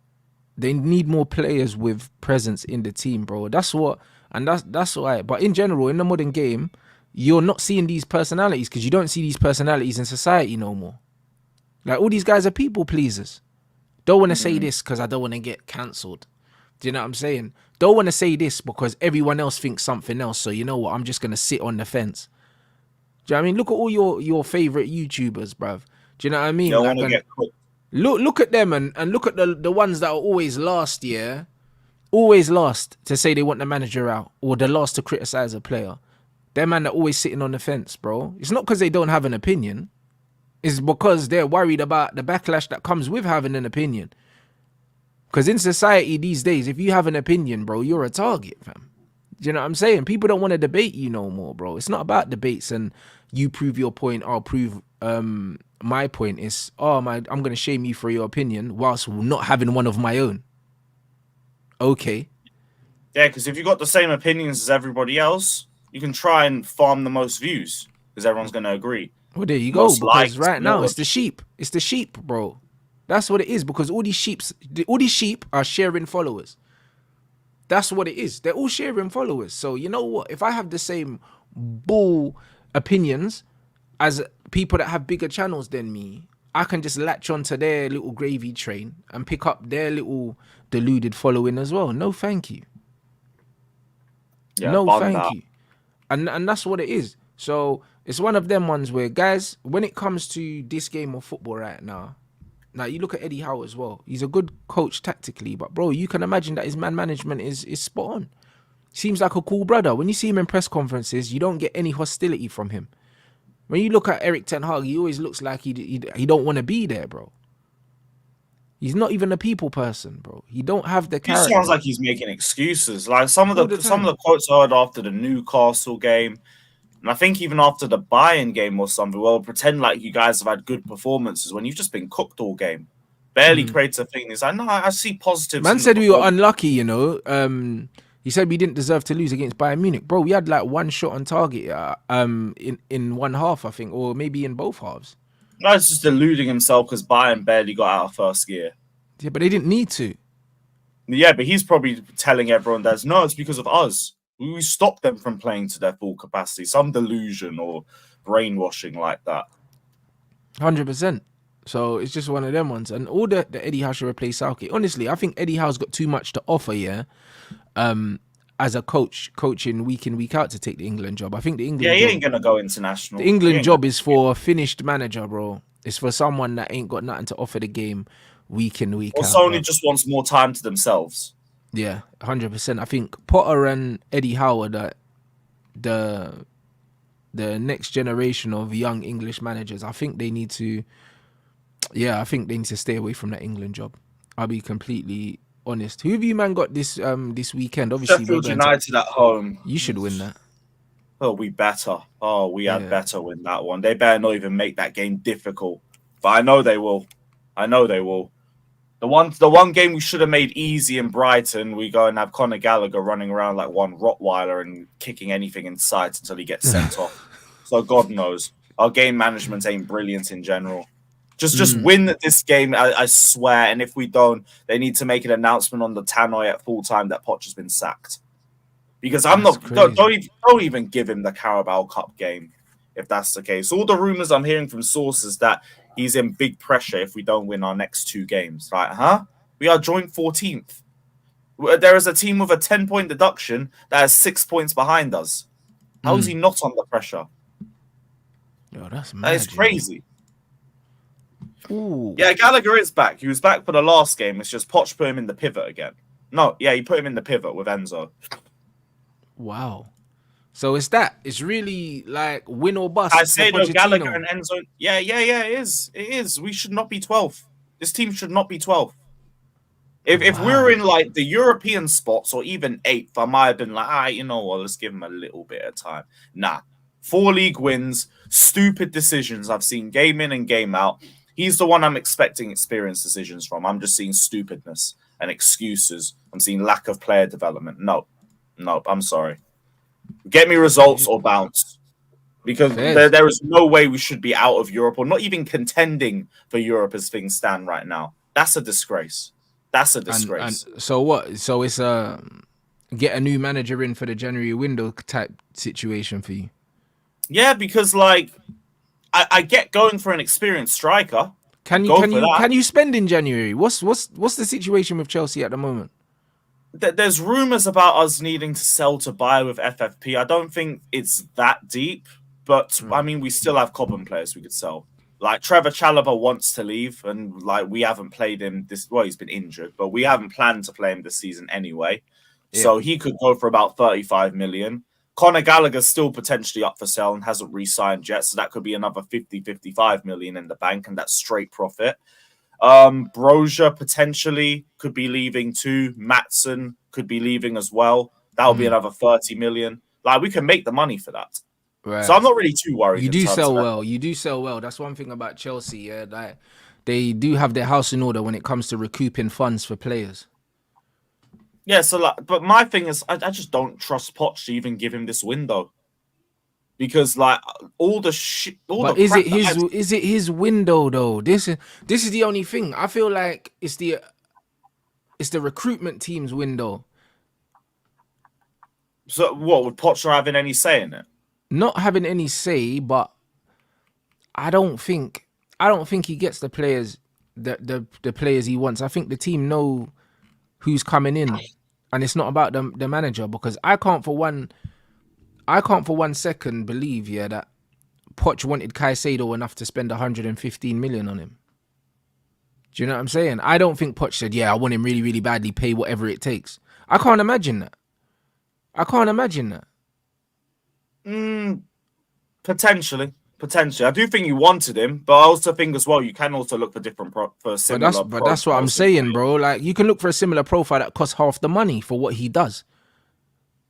players with presence in the team, bro. That's why. But in general, in the modern game, you're not seeing these personalities because you don't see these personalities in society no more. Like, all these guys are people pleasers. Don't want to say this because I don't want to get cancelled. Do you know what I'm saying? Don't want to say this because everyone else thinks something else. So you know what? I'm just going to sit on the fence. Do you know what I mean? Look at all your favorite YouTubers, bruv. Do you know what I mean? Don't want to get cooked. Look at them and look at the ones that are always last, yeah? Always last to say they want the manager out or the last to criticize a player. Them man that always sitting on the fence, bro. It's not because they don't have an opinion. It's because they're worried about the backlash that comes with having an opinion. Because in society these days, if you have an opinion, bro, you're a target, fam. Do you know what I'm saying? People don't want to debate you no more, bro. It's not about debates and you prove your point, I'll prove my point. It's, I'm going to shame you for your opinion whilst not having one of my own. Okay. Yeah, because if you've got the same opinions as everybody else, you can try and farm the most views because everyone's going to agree. Well, there you go. Because right now it's the sheep. It's the sheep, bro. That's what it is. Because all these sheep are sharing followers. That's what it is. They're all sharing followers. So you know what? If I have the same bull opinions as people that have bigger channels than me, I can just latch onto their little gravy train and pick up their little deluded following as well. No, thank you. Yeah, no, thank you. And that's what it is. So it's one of them ones where, guys, when it comes to this game of football right now, you look at Eddie Howe as well. He's a good coach tactically, but bro, you can imagine that his man management is spot on. Seems like a cool brother. When you see him in press conferences, you don't get any hostility from him. When you look at Eric Ten Hag, he always looks like he don't want to be there, bro. He's not even a people person, bro. He don't have the character. He sounds like he's making excuses. Like some of the quotes I heard after the Newcastle game, and I think even after the Bayern game or something, well, pretend like you guys have had good performances when you've just been cooked all game. Barely creates a thing. He's like, no, I see positives. Man said we were unlucky, you know. He said we didn't deserve to lose against Bayern Munich. Bro, we had like one shot on target in one half, I think, or maybe in both halves. Guy's just deluding himself because Bayern barely got out of first gear. Yeah, but they didn't need to. Yeah, but he's probably telling everyone that no, it's because of us. We stopped them from playing to their full capacity. Some delusion or brainwashing like that. 100%. So it's just one of them ones. And all the Eddie Howe should replace Southgate. Honestly, I think Eddie Howe's got too much to offer, yeah. As a coach, coaching week in, week out to take the England job. I think the England he job, ain't gonna go international. the England job is for a finished manager, bro. It's for someone that ain't got nothing to offer the game week in, week Or out. Sony bro. just wants more time to themselves. Yeah, 100%. I think Potter and Eddie Howe are the next generation of young English managers. I think they need to, I think they need to stay away from that England job. I'll be completely honest. Who have you, man, got this weekend? Obviously, Sheffield United at home. You should win that. Oh, we better. Oh, we had better win that one. They better not even make that game difficult. But I know they will. The one game we should have made easy in Brighton, we go and have Conor Gallagher running around like one Rottweiler and kicking anything in sight until he gets sent off. So God knows. Our game management ain't brilliant in general. Just win this game, I swear. And if we don't, they need to make an announcement on the tannoy at full time that Poch has been sacked. Because don't even give him the Carabao Cup game if that's the case. All the rumors I'm hearing from sources that he's in big pressure if we don't win our next 2 games. Like, huh? We are joint 14th. There is a team with a 10-point deduction that has 6 points behind us. How is he not under pressure? Yo, that's mad. That is crazy. Ooh. Yeah, Gallagher is back. He was back for the last game. It's just Poch put him in the pivot again. No, yeah, he put him in the pivot with Enzo. Wow. So it's really like win or bust. I say no, Gallagher and Enzo. Yeah, it is. It is. We should not be 12th. This team should not be 12th. If we were in like the European spots or even 8th, I might have been like, you know what, let's give him a little bit of time. Nah. 4 league wins, stupid decisions I've seen game in and game out. He's the one I'm expecting experienced decisions from. I'm just seeing stupidness and excuses. I'm seeing lack of player development. No, I'm sorry. Get me results or bounce. Because there is no way we should be out of Europe or not even contending for Europe as things stand right now. That's a disgrace. That's a disgrace. And so what? So it's get a new manager in for the January window type situation for you. Yeah, because like I get going for an experienced striker. Can you spend in January? What's the situation with Chelsea at the moment? There's rumors about us needing to sell to buy with FFP. I don't think it's that deep, but I mean we still have Cobham players we could sell. Like Trevor Chalobah wants to leave, and like we haven't played him this. Well, he's been injured, but we haven't planned to play him this season anyway. Yeah. So he could go for about 35 million. Conor Gallagher's still potentially up for sale and hasn't re-signed yet, so that could be another 50-55 million in the bank, and that's straight profit. Brozier potentially could be leaving too. Maatsen could be leaving as well. That'll be another 30 million. Like we can make the money for that. Right. So I'm not really too worried. You do sell well. You do sell well. That's one thing about Chelsea. Yeah, like they do have their house in order when it comes to recouping funds for players. Yeah, so like, but my thing is, I just don't trust Poch to even give him this window, because like all the shit. But is it his window though? This is the only thing. I feel like it's the recruitment team's window. So what, would Poch not having any say in it? Not having any say, but I don't think he gets the players the players he wants. I think the team know who's coming in, and it's not about the manager, because I can't for one second believe that Poch wanted Caicedo enough to spend 115 million on him. Do you know what I'm saying? I don't think Poch said, I want him really, really badly, pay whatever it takes. I can't imagine that. Potentially. I do think you wanted him, but I also think as well you can also look for different for similar. But that's what I'm saying, bro. Like you can look for a similar profile that costs half the money for what he does.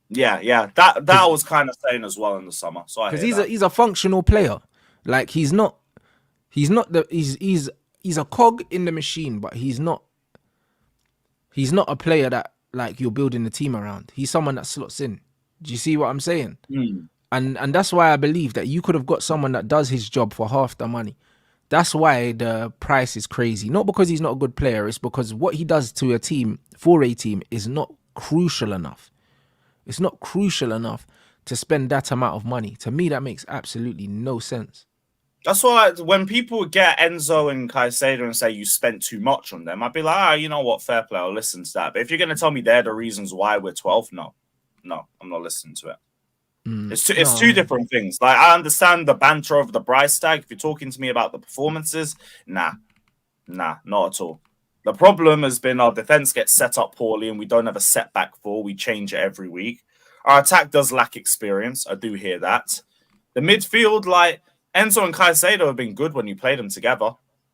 Yeah. That I was kind of saying as well in the summer. So because he's a functional player. Like he's a cog in the machine, but he's not a player that like you're building the team around. He's someone that slots in. Do you see what I'm saying? And that's why I believe that you could have got someone that does his job for half the money. That's why the price is crazy. Not because he's not a good player. It's because what he does to a team, for a team, is not crucial enough. It's not crucial enough to spend that amount of money. To me, that makes absolutely no sense. That's why when people get Enzo and Caicedo and say you spent too much on them, I'd be like, you know what, fair play, I'll listen to that. But if you're going to tell me they're the reasons why we're 12, no, I'm not listening to it. It's two No. different things. Like, I understand the banter over the price tag. If you're talking to me about the performances, nah, not at all. The problem has been our defense gets set up poorly and we don't have a setback for. We change it every week. Our attack does lack experience. I do hear that. The midfield, like Enzo and Caicedo, have been good when you play them together.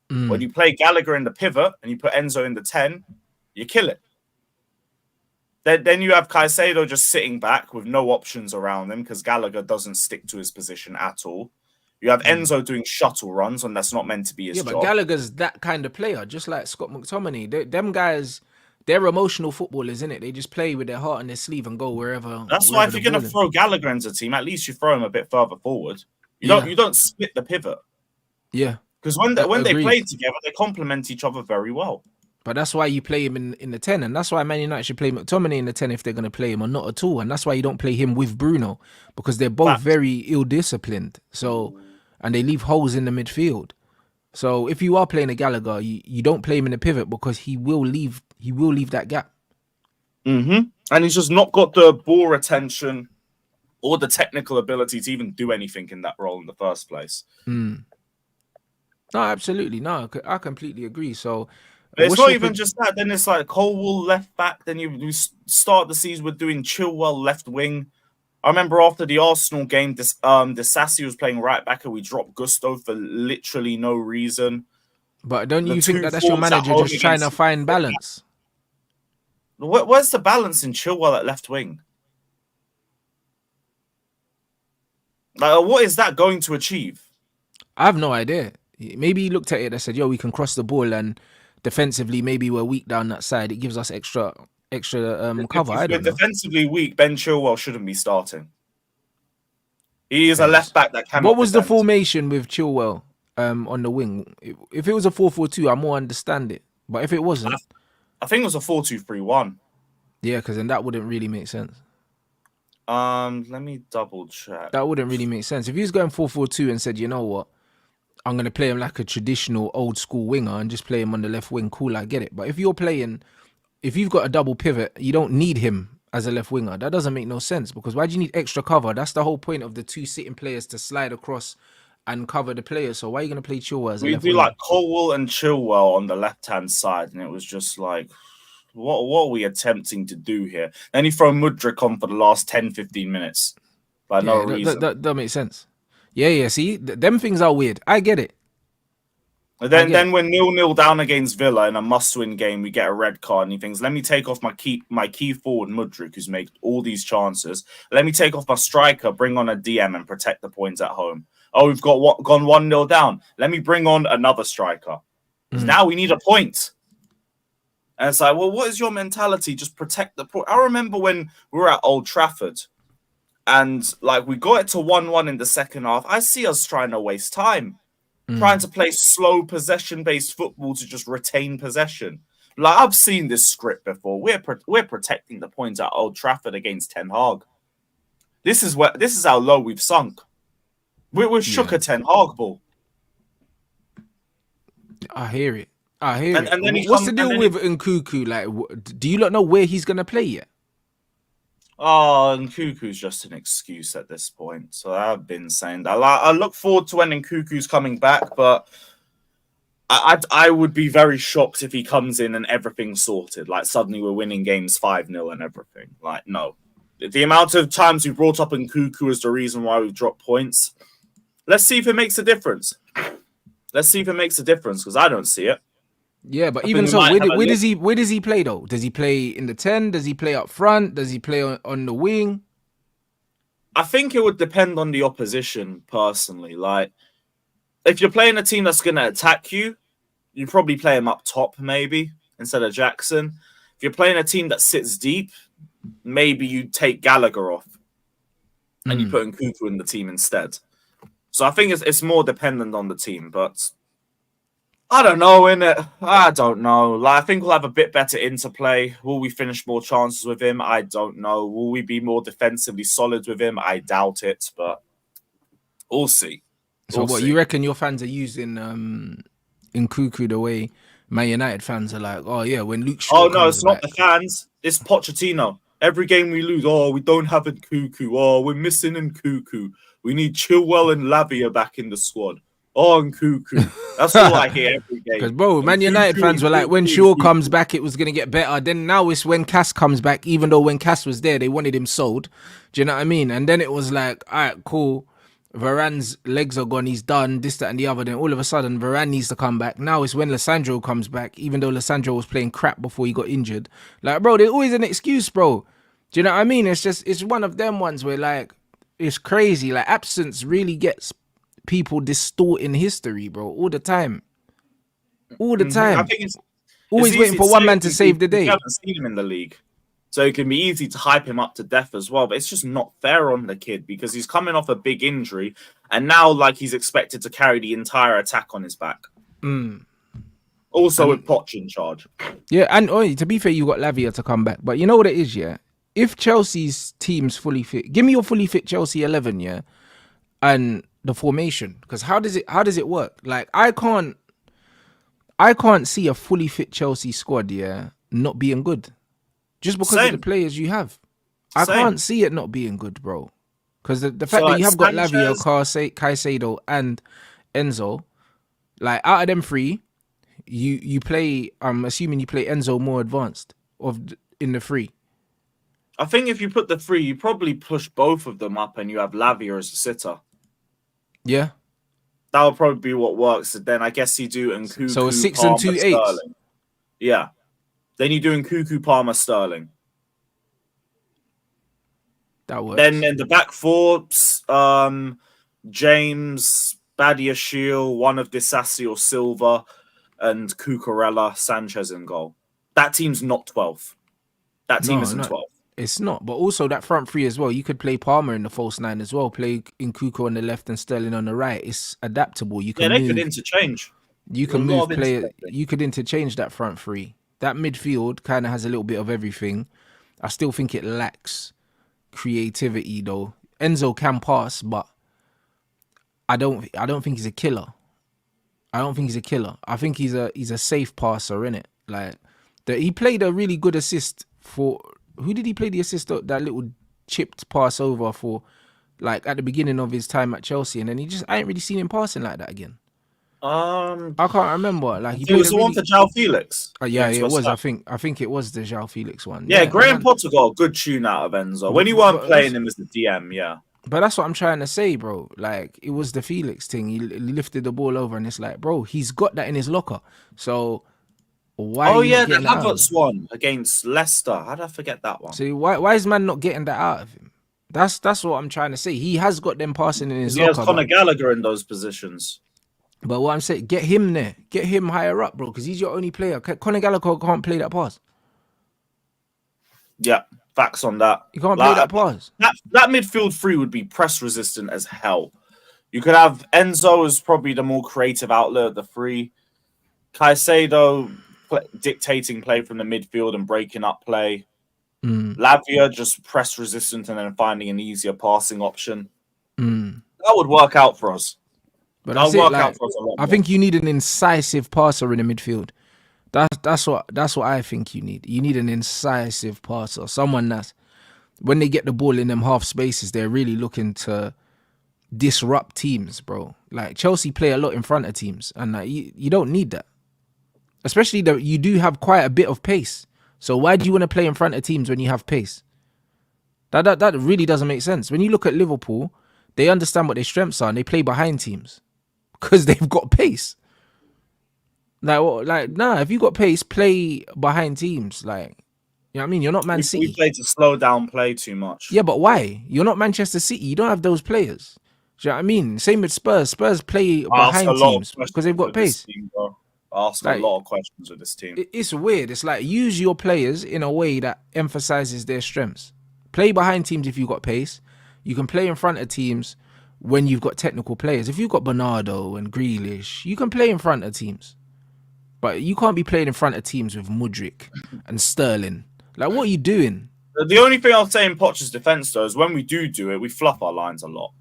When you play Gallagher in the pivot and you put Enzo in the 10, you kill it. Then you have Caicedo just sitting back with no options around him because Gallagher doesn't stick to his position at all. You have Enzo doing shuttle runs when that's not meant to be his But job. Gallagher's that kind of player, just like Scott McTominay. Them guys, they're emotional footballers, innit? They just play with their heart on their sleeve and go wherever. That's why if you're going to throw Gallagher into the team, at least you throw him a bit further forward. You don't split the pivot. Yeah. Because when they play together, they complement each other very well. But that's why you play him in the 10, and that's why Man United should play McTominay in the 10 if they're going to play him, or not at all. And that's why you don't play him with Bruno, because they're both very ill-disciplined. So, and they leave holes in the midfield. So if you are playing a Gallagher, you don't play him in the pivot because he will leave that gap. And he's just not got the ball retention or the technical ability to even do anything in that role in the first place. No, absolutely. No, I completely agree. So it's not even just that. Then it's like Colwell left back. Then you start the season with doing Chilwell left wing. I remember after the Arsenal game, Disassi was playing right back and we dropped Gusto for literally no reason. But don't you think that's your manager just trying to find balance? Where's the balance in Chilwell at left wing? Like, what is that going to achieve? I have no idea. Maybe he looked at it and said, yo, we can cross the ball, and defensively maybe we're weak down that side. It gives us extra cover. I don't know. Defensively weak, Ben Chilwell shouldn't be starting. He is a left back that cannot. What was the formation with Chilwell on the wing? If it was a 4-4-2, I more understand it. But if it wasn't, I think it was a 4-2-3-1. Yeah, because then that wouldn't really make sense. Let me double check. That wouldn't really make sense. If he was going 4-4-2 and said, you know what, I'm going to play him like a traditional old school winger and just play him on the left wing, cool, I get it. But if you've got a double pivot, you don't need him as a left winger. That doesn't make no sense, because why do you need extra cover? That's the whole point of the two sitting players, to slide across and cover the players. So why are you going to play Chilwell as a left winger? We do like Colwell and Chilwell on the left-hand side, and it was just like, what are we attempting to do here? Then you throw Mudryk on for the last 10-15 minutes. By no reason. That makes sense. Yeah, see? Them things are weird. I get it. And then when 0-0 down against Villa in a must-win game, we get a red card, and he thinks, let me take off my key forward, Mudryk, who's made all these chances. Let me take off my striker, bring on a DM and protect the points at home. Oh, we've gone 1-0 down. Let me bring on another striker. Now we need a point. And it's like, well, what is your mentality? Just protect the point. I remember when we were at Old Trafford and like we got it to 1-1 in the second half. I see us trying to waste time, trying to play slow possession-based football to just retain possession. Like, I've seen this script before. We're protecting the points at Old Trafford against Ten Hag. This is how low we've sunk. We're shook a Ten Hag ball. I hear it. And then what's the deal with Nkuku? Like, do you not know where he's gonna play yet? Oh, Nkuku's just an excuse at this point. So I've been saying that. I look forward to when Nkuku's coming back, but I would be very shocked if he comes in and everything's sorted. Like, suddenly we're winning games 5-0 and everything. Like, no. The amount of times we brought up Nkuku as the reason why we've dropped points. Let's see if it makes a difference. Because I don't see it. Yeah, but even so, where does he play though? Does he play in the 10? Does he play up front? Does he play on the wing? I think it would depend on the opposition, personally. Like, if you're playing a team that's going to attack you, you probably play him up top, maybe, instead of Jackson. If you're playing a team that sits deep, maybe you take Gallagher off and you put Nkuku in the team instead. So I think it's more dependent on the team, but I don't know, innit? I don't know. Like, I think we'll have a bit better interplay. Will we finish more chances with him? I don't know. Will we be more defensively solid with him? I doubt it, but we'll see. So We'll what you see. reckon your fans are using in Cuckoo the way Man United fans are like, oh yeah, when Luke Oh Shaw no, comes it's not back. the fans. It's Pochettino. Every game we lose, oh, we don't have a Cuckoo. Oh, we're missing in Cuckoo. We need Chilwell and Lavia back in the squad. Oh, and Cuckoo. That's all I hear every Because game. bro, And Man United Cuckoo fans and were like, when Cuckoo and Shaw comes Cuckoo. back, it was gonna get better. Then now it's when Cass comes back. Even though when Cass was there, they wanted him sold. Do you know what I mean? And then it was like, all right, cool. Varane's legs are gone. He's done this, that, and the other. Then all of a sudden, Varane needs to come back. Now it's when Lissandro comes back. Even though Lissandro was playing crap before he got injured. Like, bro, there's always an excuse, bro. Do you know what I mean? It's one of them ones where like it's crazy. Like absence really gets people distorting history, bro, all the time. All the I time. think it's Always waiting easy to for one say man to save the because you day. haven't seen him in the league. So it can be easy to hype him up to death as well. But it's just not fair on the kid because he's coming off a big injury and now like he's expected to carry the entire attack on his back. Also And with Poch in charge. yeah, and to be fair, you got Lavia to come back. But you know what it is, yeah? If Chelsea's team's fully fit, give me your fully fit Chelsea 11, yeah? And the formation. Because how does it work? Like I can't see a fully fit Chelsea squad, yeah, not being good. Just because of the Same. players you have. I Same. can't see it not being good, bro. Because the So fact that like you have got Lavia, Sanchez, Caicedo, and Enzo, like out of them three, you play. I'm assuming you play Enzo more advanced in the three. I think if you put the three, you probably push both of them up and you have Lavia as a sitter. Yeah. That would probably be what works. And then I guess you do So a Nkuku, 6 and Palmer, 2 8s. Sterling. Yeah. Then you do Nkuku, Palmer, Sterling. That works. Then in the back four, James, Badiashile, one of Disasi or Silva, and Cucurella, Sanchez in goal. That team's not 12th. That team isn't 12th. It's not. But also that front three as well. You could play Palmer in the false nine as well. Play Nkuku on the left and Sterling on the right. It's adaptable. You can They move. could interchange. You can move players. You could interchange that front three. That midfield kind of has a little bit of everything. I still think it lacks creativity though. Enzo can pass, but I don't think he's a killer. I don't think he's a killer. I think he's a safe passer, innit? Like he played a really good assist for who did he play the assist that little chipped pass over for like at the beginning of his time at Chelsea, and then I ain't really seen him passing like that again. I can't remember. Like he it was the one for João Felix. Yeah, it was. I think it was the João Felix one. Yeah, Graham Potter got a good tune out of Enzo when he weren't playing him as the DM. Yeah, but that's what I'm trying to say, bro. Like it was the Felix thing. He lifted the ball over, and it's like, bro, he's got that in his locker. So why? Oh yeah, the Havertz one against Leicester. How did I forget that one? See, why is man not getting that out of him? That's what I'm trying to say. He has got them passing in his locker. He has Conor Gallagher in those positions. But what I'm saying, get him there. Get him higher up, bro, because he's your only player. Conor Gallagher can't play that pass. Yeah, facts on that. He can't play that pass. That midfield three would be press resistant as hell. You could have Enzo as probably the more creative outlet of the three. Caicedo dictating play from the midfield and breaking up play. Lavia just press resistant and then finding an easier passing option. That would work out for us. But that's it. Like, I think you need an incisive passer in the midfield. That's what I think you need. You need an incisive passer, someone that's when they get the ball in them half spaces, they're really looking to disrupt teams, bro. Like Chelsea play a lot in front of teams, and you don't need that. Especially that you do have quite a bit of pace. So why do you want to play in front of teams when you have pace? That really doesn't make sense. When you look at Liverpool, they understand what their strengths are and they play behind teams because they've got pace. If you got pace, play behind teams. Like, you know what I mean? You're not Man City. We play to slow down play too much. Yeah, but why? You're not Manchester City. You don't have those players. Do you know what I mean? Same with Spurs. Spurs play behind teams because they've got pace. I ask a lot of questions with this team. It's weird. It's like use your players in a way that emphasizes their strengths. Play behind teams if you've got pace. You can play in front of teams when you've got technical players. If you've got Bernardo and Grealish, you can play in front of teams. But you can't be playing in front of teams with Mudryk and Sterling. Like, what are you doing? The only thing I'll say in Poch's defence, though, is when we do it, we fluff our lines a lot.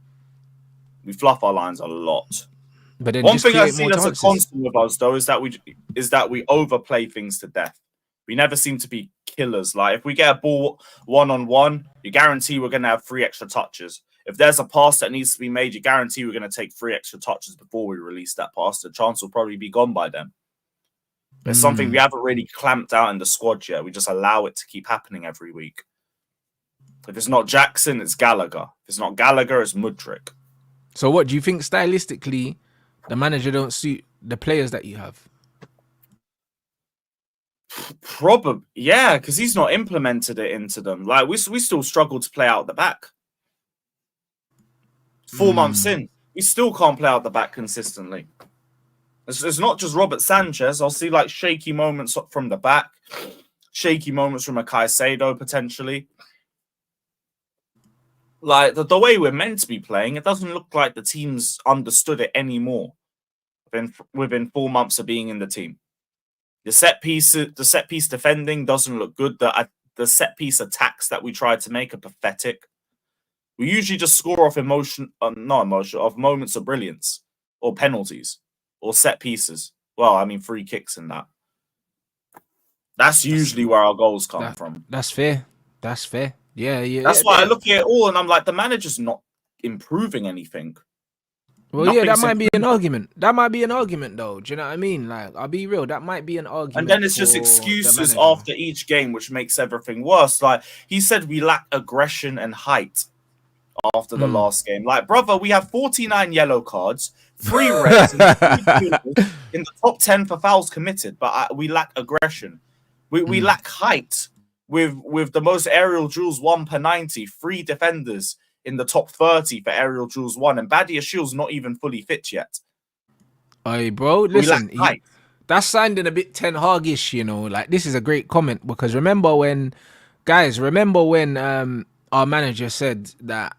But then One just thing I've create more seen as a chances. constant with us, though, is that we overplay things to death. We never seem to be killers. Like, if we get a ball 1-on-1, you guarantee we're going to have 3 extra touches. If there's a pass that needs to be made, you guarantee we're going to take 3 extra touches before we release that pass. The chance will probably be gone by then. There's something we haven't really clamped out in the squad yet. We just allow it to keep happening every week. If it's not Jackson, it's Gallagher. If it's not Gallagher, it's Mudryk. So what do you think stylistically the manager don't suit the players that you have? Probably, yeah, because he's not implemented it into them. Like, we still struggle to play out the back. 4 months in, we still can't play out the back consistently. It's not just Robert Sanchez. I'll see like shaky moments from the back, shaky moments from a Caicedo potentially. Like the way we're meant to be playing, it doesn't look like the team's understood it anymore. Within 4 months of being in the team, the set piece defending doesn't look good. The set piece attacks that we tried to make are pathetic. We usually just score off of moments of brilliance or penalties or set pieces. Well, I mean, free kicks and that. That's usually where our goals come from. That's fair. Yeah. That's why I look at it all and I'm like, the manager's not improving anything. Well, nothing's that might be an argument. That might be an argument, though. Do you know what I mean? Like, I'll be real. That might be an argument. And then it's just excuses after each game, which makes everything worse. Like, he said we lack aggression and height after the last game. Like, brother, we have 49 yellow cards, 3 reds, and 3 in the top 10 for fouls committed. But we lack aggression. We lack height with the most aerial duels 1 per 90, 3 defenders in the top 30 for aerial duels 1, and Badia Shield's not even fully fit yet. Hey, bro, listen, that's sounding a bit Ten Hag-ish, you know. Like, this is a great comment because remember when our manager said that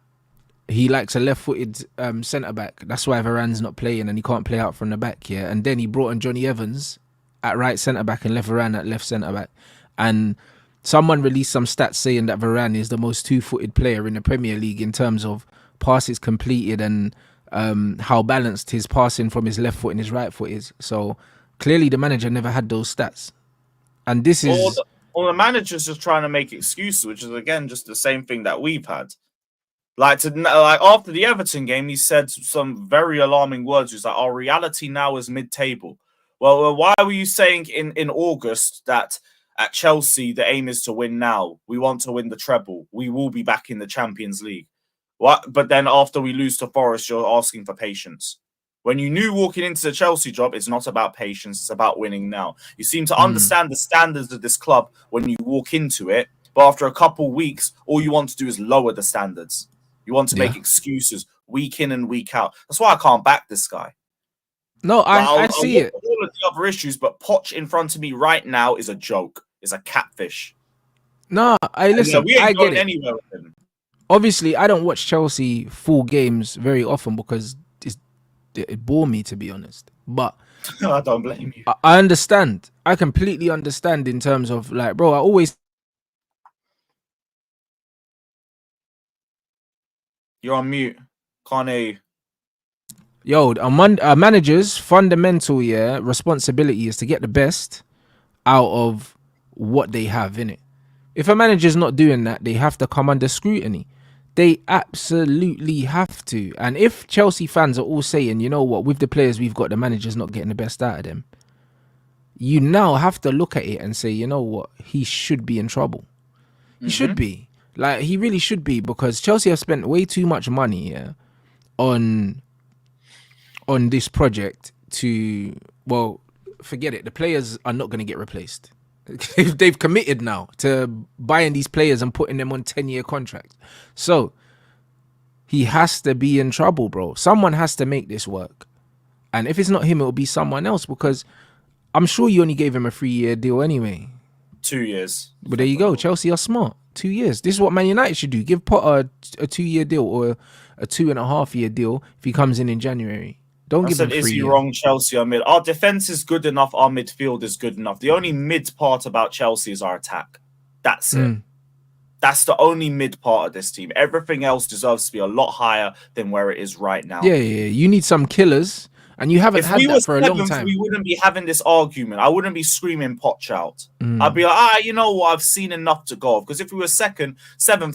he likes a left-footed centre back. That's why Varane's not playing and he can't play out from the back, yeah. And then he brought in Johnny Evans at right centre back and left Varane at left centre back, and someone released some stats saying that Varane is the most 2-footed player in the Premier League in terms of passes completed and how balanced his passing from his left foot and his right foot is. So clearly the manager never had those stats. And this is... Or the manager's just trying to make excuses, which is, again, just the same thing that we've had. Like after the Everton game, he said some very alarming words. He's like, our reality now is mid-table. Well, why were you saying in August that at Chelsea, the aim is to win now? We want to win the treble. We will be back in the Champions League. What? But then after we lose to Forest, you're asking for patience. When you knew walking into the Chelsea job, it's not about patience. It's about winning now. You seem to understand the standards of this club when you walk into it. But after a couple weeks, all you want to do is lower the standards. You want to make excuses week in and week out. That's why I can't back this guy. No, I see it. All of the other issues, but Poch in front of me right now is a joke. Is a catfish. No, listen. We ain't I going get it. Anywhere with him. Obviously, I don't watch Chelsea full games very often because it bore me, to be honest. But I don't blame you. I understand. I completely understand in terms of, like, bro, I always... You're on mute. Can't hear you. Yo, a manager's fundamental responsibility is to get the best out of what they have in it. If a manager's not doing that, they have to come under scrutiny. They absolutely have to. And if Chelsea fans are all saying, you know what, with the players we've got, the manager's not getting the best out of them, you now have to look at it and say, you know what, he should be in trouble. He should be. Like, he really should be, because Chelsea have spent way too much money on this project to, well, forget it. The players are not going to get replaced. They've committed now to buying these players and putting them on 10-year contracts. So he has to be in trouble, bro. Someone has to make this work. And if it's not him, it'll be someone else, because I'm sure you only gave him a 3-year deal anyway. 2 years. But there you go. Chelsea are smart. 2 years. This is what Man United should do. Give Potter a 2-year deal or a 2.5-year deal if he comes in January. Don't I give him said, is 3 he years. wrong? Chelsea are mid. Our defense is good enough. Our midfield is good enough. The only mid part about Chelsea is our attack. That's it. That's the only mid part of this team. Everything else deserves to be a lot higher than where it is right now. Yeah, yeah, you need some killers, and you haven't If had we were that for a long seventh, time. we wouldn't be having this argument. I wouldn't be screaming Poch out. I'd be like, you know what? I've seen enough to go. Because if we were seventh,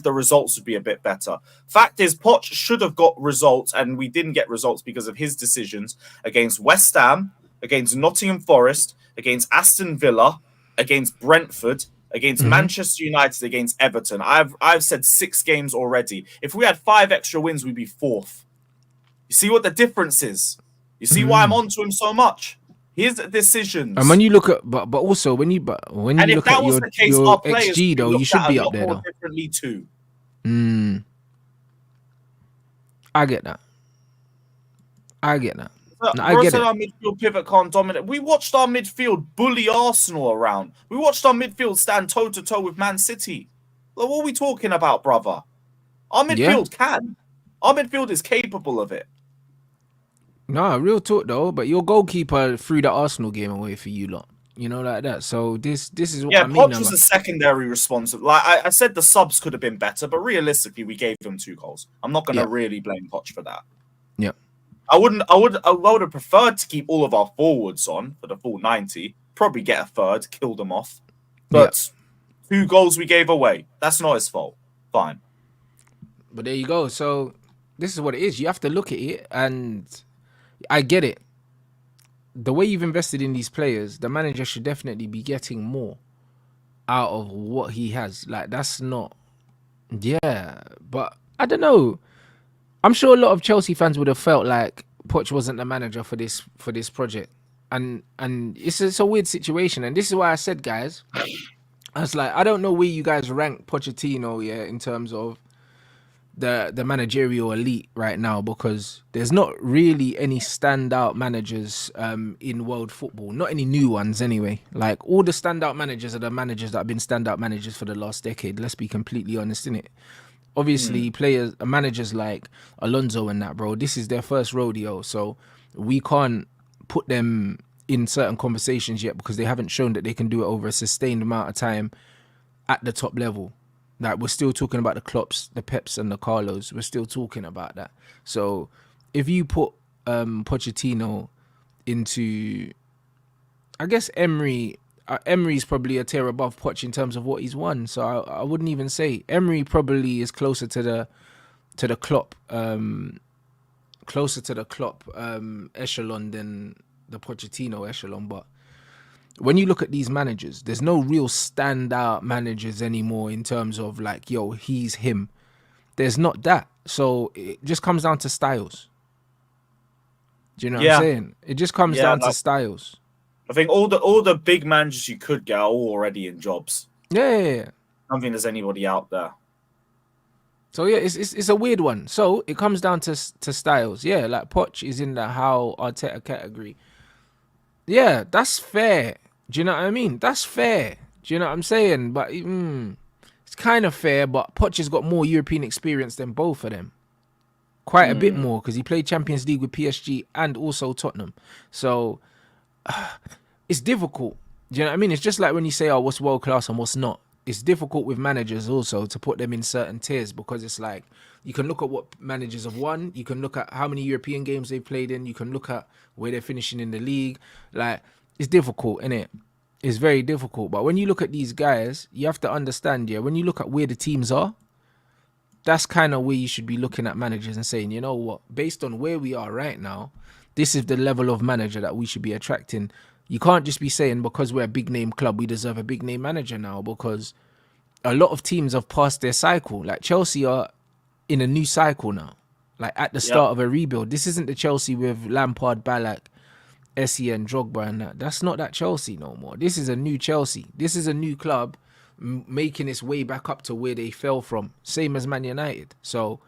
the results would be a bit better. Fact is, Poch should have got results, and we didn't get results because of his decisions against West Ham, against Nottingham Forest, against Aston Villa, against Brentford, against Manchester United, against Everton. I've said 6 games already. If we had 5 extra wins, we'd be 4th. You see what the difference is? You see why I'm on to him so much? His decisions. And when you look at, but also when you And if look that at was your the case, our players XG would be though, you looked should at be a up lot there more though. differently too. I get that. I get that. No, I Bro get said it. our midfield pivot can't dominate. We watched our midfield bully Arsenal around. We watched our midfield stand toe to toe with Man City. Like, what are we talking about, brother? Our midfield can. Our midfield is capable of it. No, real talk though. But your goalkeeper threw the Arsenal game away for you lot. You know, like that. So this is what Yeah, I mean. Poch was a secondary response. Like I said, the subs could have been better, but realistically, we gave them 2 goals. I'm not going to really blame Poch for that. Yeah. I would have preferred to keep all of our forwards on for the full 90. Probably get a third, kill them off. But 2 goals we gave away. That's not his fault. Fine. But there you go. So this is what it is. You have to look at it, and I get it. The way you've invested in these players, the manager should definitely be getting more out of what he has. Like, that's not, but I don't know. I'm sure a lot of Chelsea fans would have felt like Poch wasn't the manager for this project, and it's a weird situation. And this is why I said, guys, I was like, I don't know where you guys rank Pochettino, in terms of the managerial elite right now, because there's not really any standout managers in world football, not any new ones anyway. Like, all the standout managers are the managers that have been standout managers for the last decade. Let's be completely honest, innit? Obviously, managers like Alonso and that, bro, this is their first rodeo, so we can't put them in certain conversations yet because they haven't shown that they can do it over a sustained amount of time at the top level. Like, we're still talking about the Klopps, the Peps, and the Carlos. We're still talking about that. So if you put Pochettino into, I guess Emery's probably a tier above Poch in terms of what he's won. So I wouldn't even say Emery probably is closer to the Klopp, echelon than the Pochettino echelon. But when you look at these managers, there's no real standout managers anymore in terms of like, yo, he's him. There's not that. So it just comes down to styles. Do you know what I'm saying? It just comes down to styles. I think all the big managers you could get are all already in jobs. Yeah. I don't think there's anybody out there. So yeah, it's a weird one. So it comes down to styles. Yeah, like Poch is in the how Arteta category. Yeah, that's fair. Do you know what I mean? That's fair. Do you know what I'm saying? But it's kind of fair, but Poch has got more European experience than both of them. Quite a bit more, because he played Champions League with PSG and also Tottenham. So it's difficult. Do you know what I mean? It's just like when you say, oh, what's world class and what's not. It's difficult with managers also to put them in certain tiers, because it's like, you can look at what managers have won. You can look at how many European games they've played in. You can look at where they're finishing in the league. Like, it's difficult, innit? It's very difficult. But when you look at these guys, you have to understand, when you look at where the teams are, that's kind of where you should be looking at managers and saying, you know what, based on where we are right now, this is the level of manager that we should be attracting. You can't just be saying, because we're a big name club, we deserve a big name manager now, because a lot of teams have passed their cycle. Like, Chelsea are in a new cycle now, like at the start of a rebuild. This isn't the Chelsea with Lampard, Ballack, Essien, Drogba and that. That's not that Chelsea no more. This is a new Chelsea. This is a new club making its way back up to where they fell from, same as Man United. So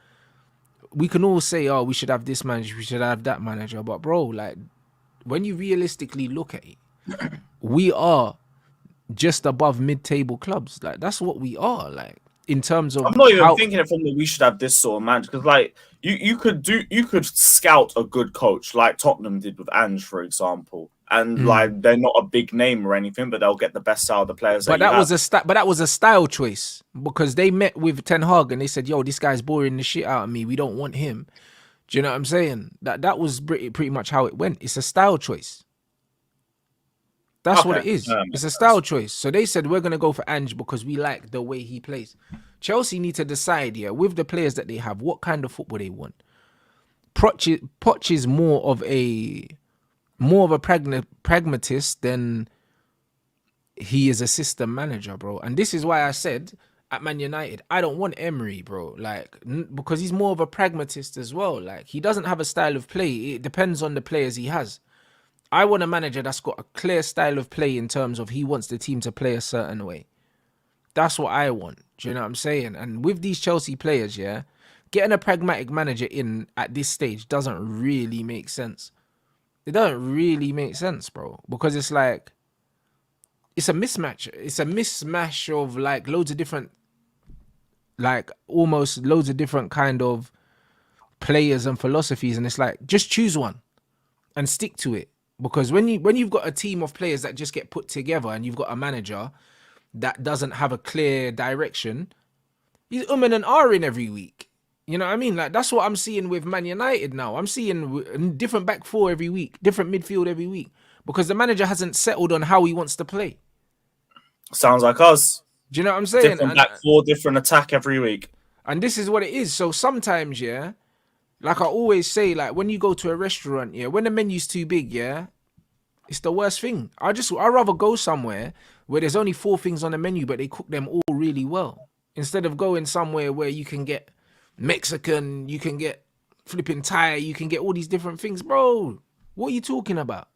we can all say, oh, we should have this manager, we should have that manager, but bro, like, when you realistically look at it, we are just above mid-table clubs. Like, that's what we are. Like, in terms of I'm not even how. thinking it from that we should have this sort of manager because, like, you could scout a good coach like Tottenham did with Ange, for example, and like they're not a big name or anything, but they'll get the best out of the players that But you that was have. but that was a style choice because they met with Ten Hag and they said, "Yo, this guy's boring the shit out of me. We don't want him." Do you know what I'm saying? That was pretty much how it went. It's a style choice. That's what Okay, it is. It's makes a sense. style choice. So they said we're gonna go for Ange because we like the way he plays. Chelsea need to decide, yeah, with the players that they have, what kind of football they want. Poch is more of a pragmatist than he is a system manager, bro. And this is why I said at Man United, I don't want Emery, bro. Like, because he's more of a pragmatist as well. Like, he doesn't have a style of play. It depends on the players he has. I want a manager that's got a clear style of play in terms of he wants the team to play a certain way. That's what I want. Do you know what I'm saying? And with these Chelsea players, yeah, getting a pragmatic manager in at this stage doesn't really make sense. It doesn't really make sense, bro. Because it's like, it's a mismatch. It's a mismatch of like loads of different, like almost loads of different kind of players and philosophies. And it's like, just choose one and stick to it. Because when you've got a team of players that just get put together and you've got a manager that doesn't have a clear direction, he's and ahhing every week. You know what I mean? Like, that's what I'm seeing with Man United now. I'm seeing different back four every week, different midfield every week, because the manager hasn't settled on how he wants to play. Sounds like us. Do you know what I'm saying? Different back four, different attack every week. And this is what it is. So sometimes, yeah, like I always say, like when you go to a restaurant, yeah, when the menu's too big, yeah, it's the worst thing. I'd rather go somewhere where there's only 4 things on the menu, but they cook them all really well. Instead of going somewhere where you can get Mexican, you can get flipping Thai, you can get all these different things. Bro, what are you talking about?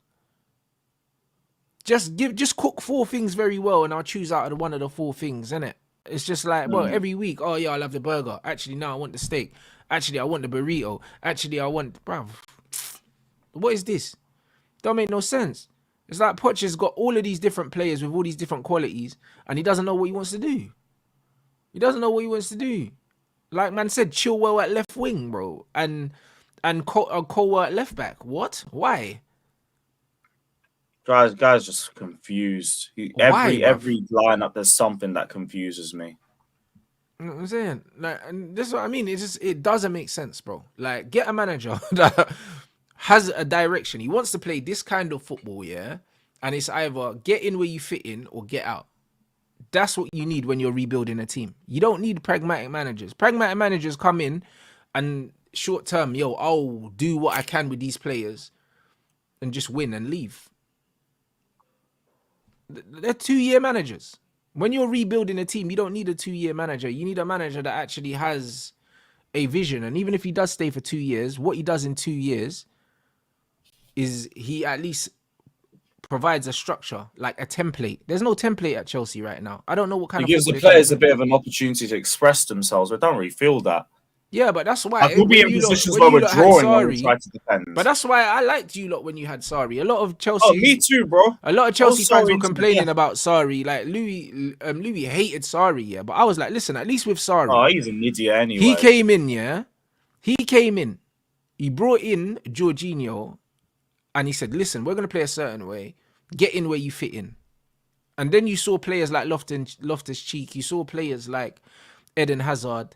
Just cook 4 things very well and I'll choose out of one of the 4 things, innit? It's just like, well, every week, oh yeah, I'll have the burger. Actually, no, I want the steak. Actually, I want the burrito. Actually, I want, bruv, what is this? Don't make no sense. It's like Poch has got all of these different players with all these different qualities and he doesn't know what he wants to do. He doesn't know what he wants to do. Like man said, Chilwell at left wing, bro. And Cole at left back. What? Why? Guys just confused. Why, bruv? Every lineup, there's something that confuses me. You know what I'm saying? Like, and this is what I mean. It doesn't make sense, bro. Like, get a manager that has a direction. He wants to play this kind of football, yeah? And it's either get in where you fit in or get out. That's what you need when you're rebuilding a team. You don't need pragmatic managers. Pragmatic managers come in and short term, yo, I'll do what I can with these players and just win and leave. They're 2-year managers. When you're rebuilding a team, you don't need a 2-year manager. You need a manager that actually has a vision. And even if he does stay for 2 years, what he does in 2 years is he at least provides a structure, like a template. There's no template at Chelsea right now. I don't know what kind He of gives football the they're trying players to a play. bit of an opportunity to express themselves, but I don't really feel that. Yeah, but that's why Like, we'll be in positions where we're drawing when we try to defend. But that's why I liked you lot when you had Sarri. A lot of Oh, me Chelsea, too, bro. a lot of Chelsea fans were into the complaining death. about Sarri. Like Louis hated Sarri, yeah. But I was like, listen, at least with Oh, Sarri, he's an idiot anyway. he came in, yeah. He came in. He brought in Jorginho, and he said, listen, we're gonna play a certain way. Get in where you fit in. And then you saw players like Loftus-Cheek. You saw players like Eden Hazard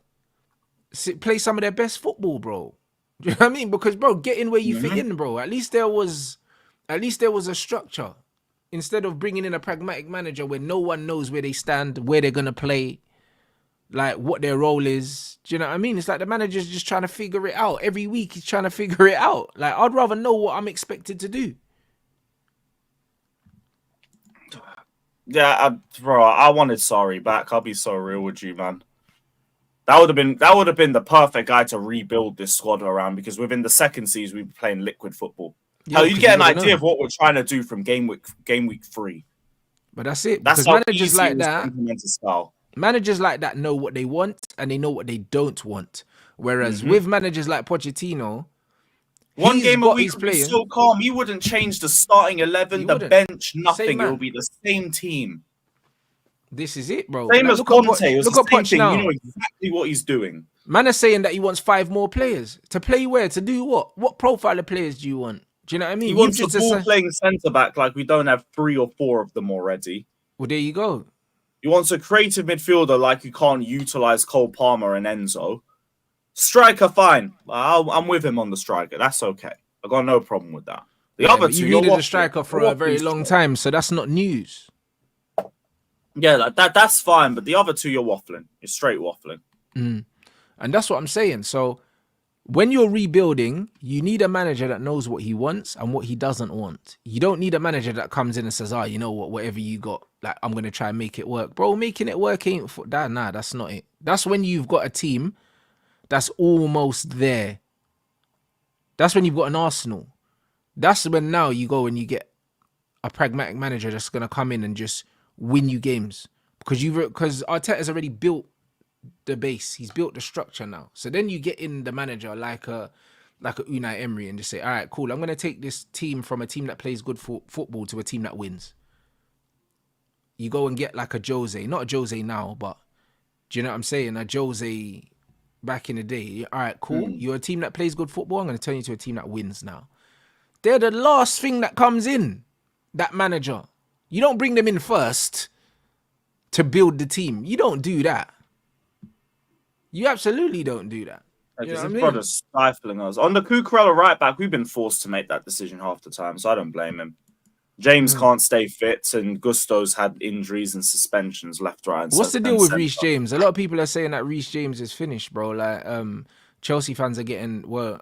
play some of their best football, bro. Do you know what I mean? Because, bro, get in where you fit in, bro. At least there was a structure. Instead of bringing in a pragmatic manager where no one knows where they stand, where they're gonna play, like what their role is. Do you know what I mean? It's like the manager's just trying to figure it out. Every week he's trying to figure it out. Like, I'd rather know what I'm expected to do. Yeah, bro, I wanted Sarri back. I'll be so real with you, man. That would have been the perfect guy to rebuild this squad around, because within the second season we'd be playing liquid football. Yeah, Hell, you 'cause get you an would've idea known. of what we're trying to do from game week 3. But that's it. That's Because how managers easy it like was to that, implement a style. managers like that know what they want and they know what they don't want. Whereas with managers like Pochettino, One he's game a got week his would be players. so calm. He wouldn't change the starting He 11, the wouldn't. bench, Same nothing. It man. will be the same team. This is it, bro. Same Like, as Conte. It was Look the at same Poch thing. You now. know exactly what he's doing. Man is saying that he wants 5 more players to play where, to do what? What profile of players do you want? Do you know what I He mean? You've wants a just ball decided. playing centre back like we don't have 3 or 4 of them already. Well, there you go. He wants a creative midfielder like you can't utilize Cole Palmer and Enzo. Striker, fine. I'm with him on the striker. That's okay. I got no problem with that. The Yeah, other but two, you've you're needed a waffling. striker for You're a very waffling long straight. time, so that's not news. Yeah, like that's fine. But the other two, you're waffling. You're straight waffling. And that's what I'm saying. So when you're rebuilding, you need a manager that knows what he wants and what he doesn't want. You don't need a manager that comes in and says, you know what, whatever you got, like, I'm going to try and make it work. Bro, making it work ain't for that. Nah, that's not it. That's when you've got a team that's almost there. That's when you've got an Arsenal. That's when now you go and you get a pragmatic manager that's going to come in and just win you games. Because Arteta's already built the base. He's built the structure now. So then you get in the manager like a Unai Emery and just say, all right, cool. I'm going to take this team from a team that plays good football to a team that wins. You go and get like a Jose, not a Jose now, but do you know what I'm saying? A Jose back in the day. All right, cool. You're a team that plays good football. I'm going to turn you to a team that wins now. They're the last thing that comes in, that manager. You don't bring them in first to build the team. You don't do that. You absolutely don't do that. You know Because what I his mean? brother's stifling us. On the Cucurella right back, we've been forced to make that decision half the time, so I don't blame him. James can't stay fit, and Gusto's had injuries and suspensions left, right, and What's the deal with center. Reece James? A lot of people are saying that Reece James is finished, bro. Like, Chelsea fans are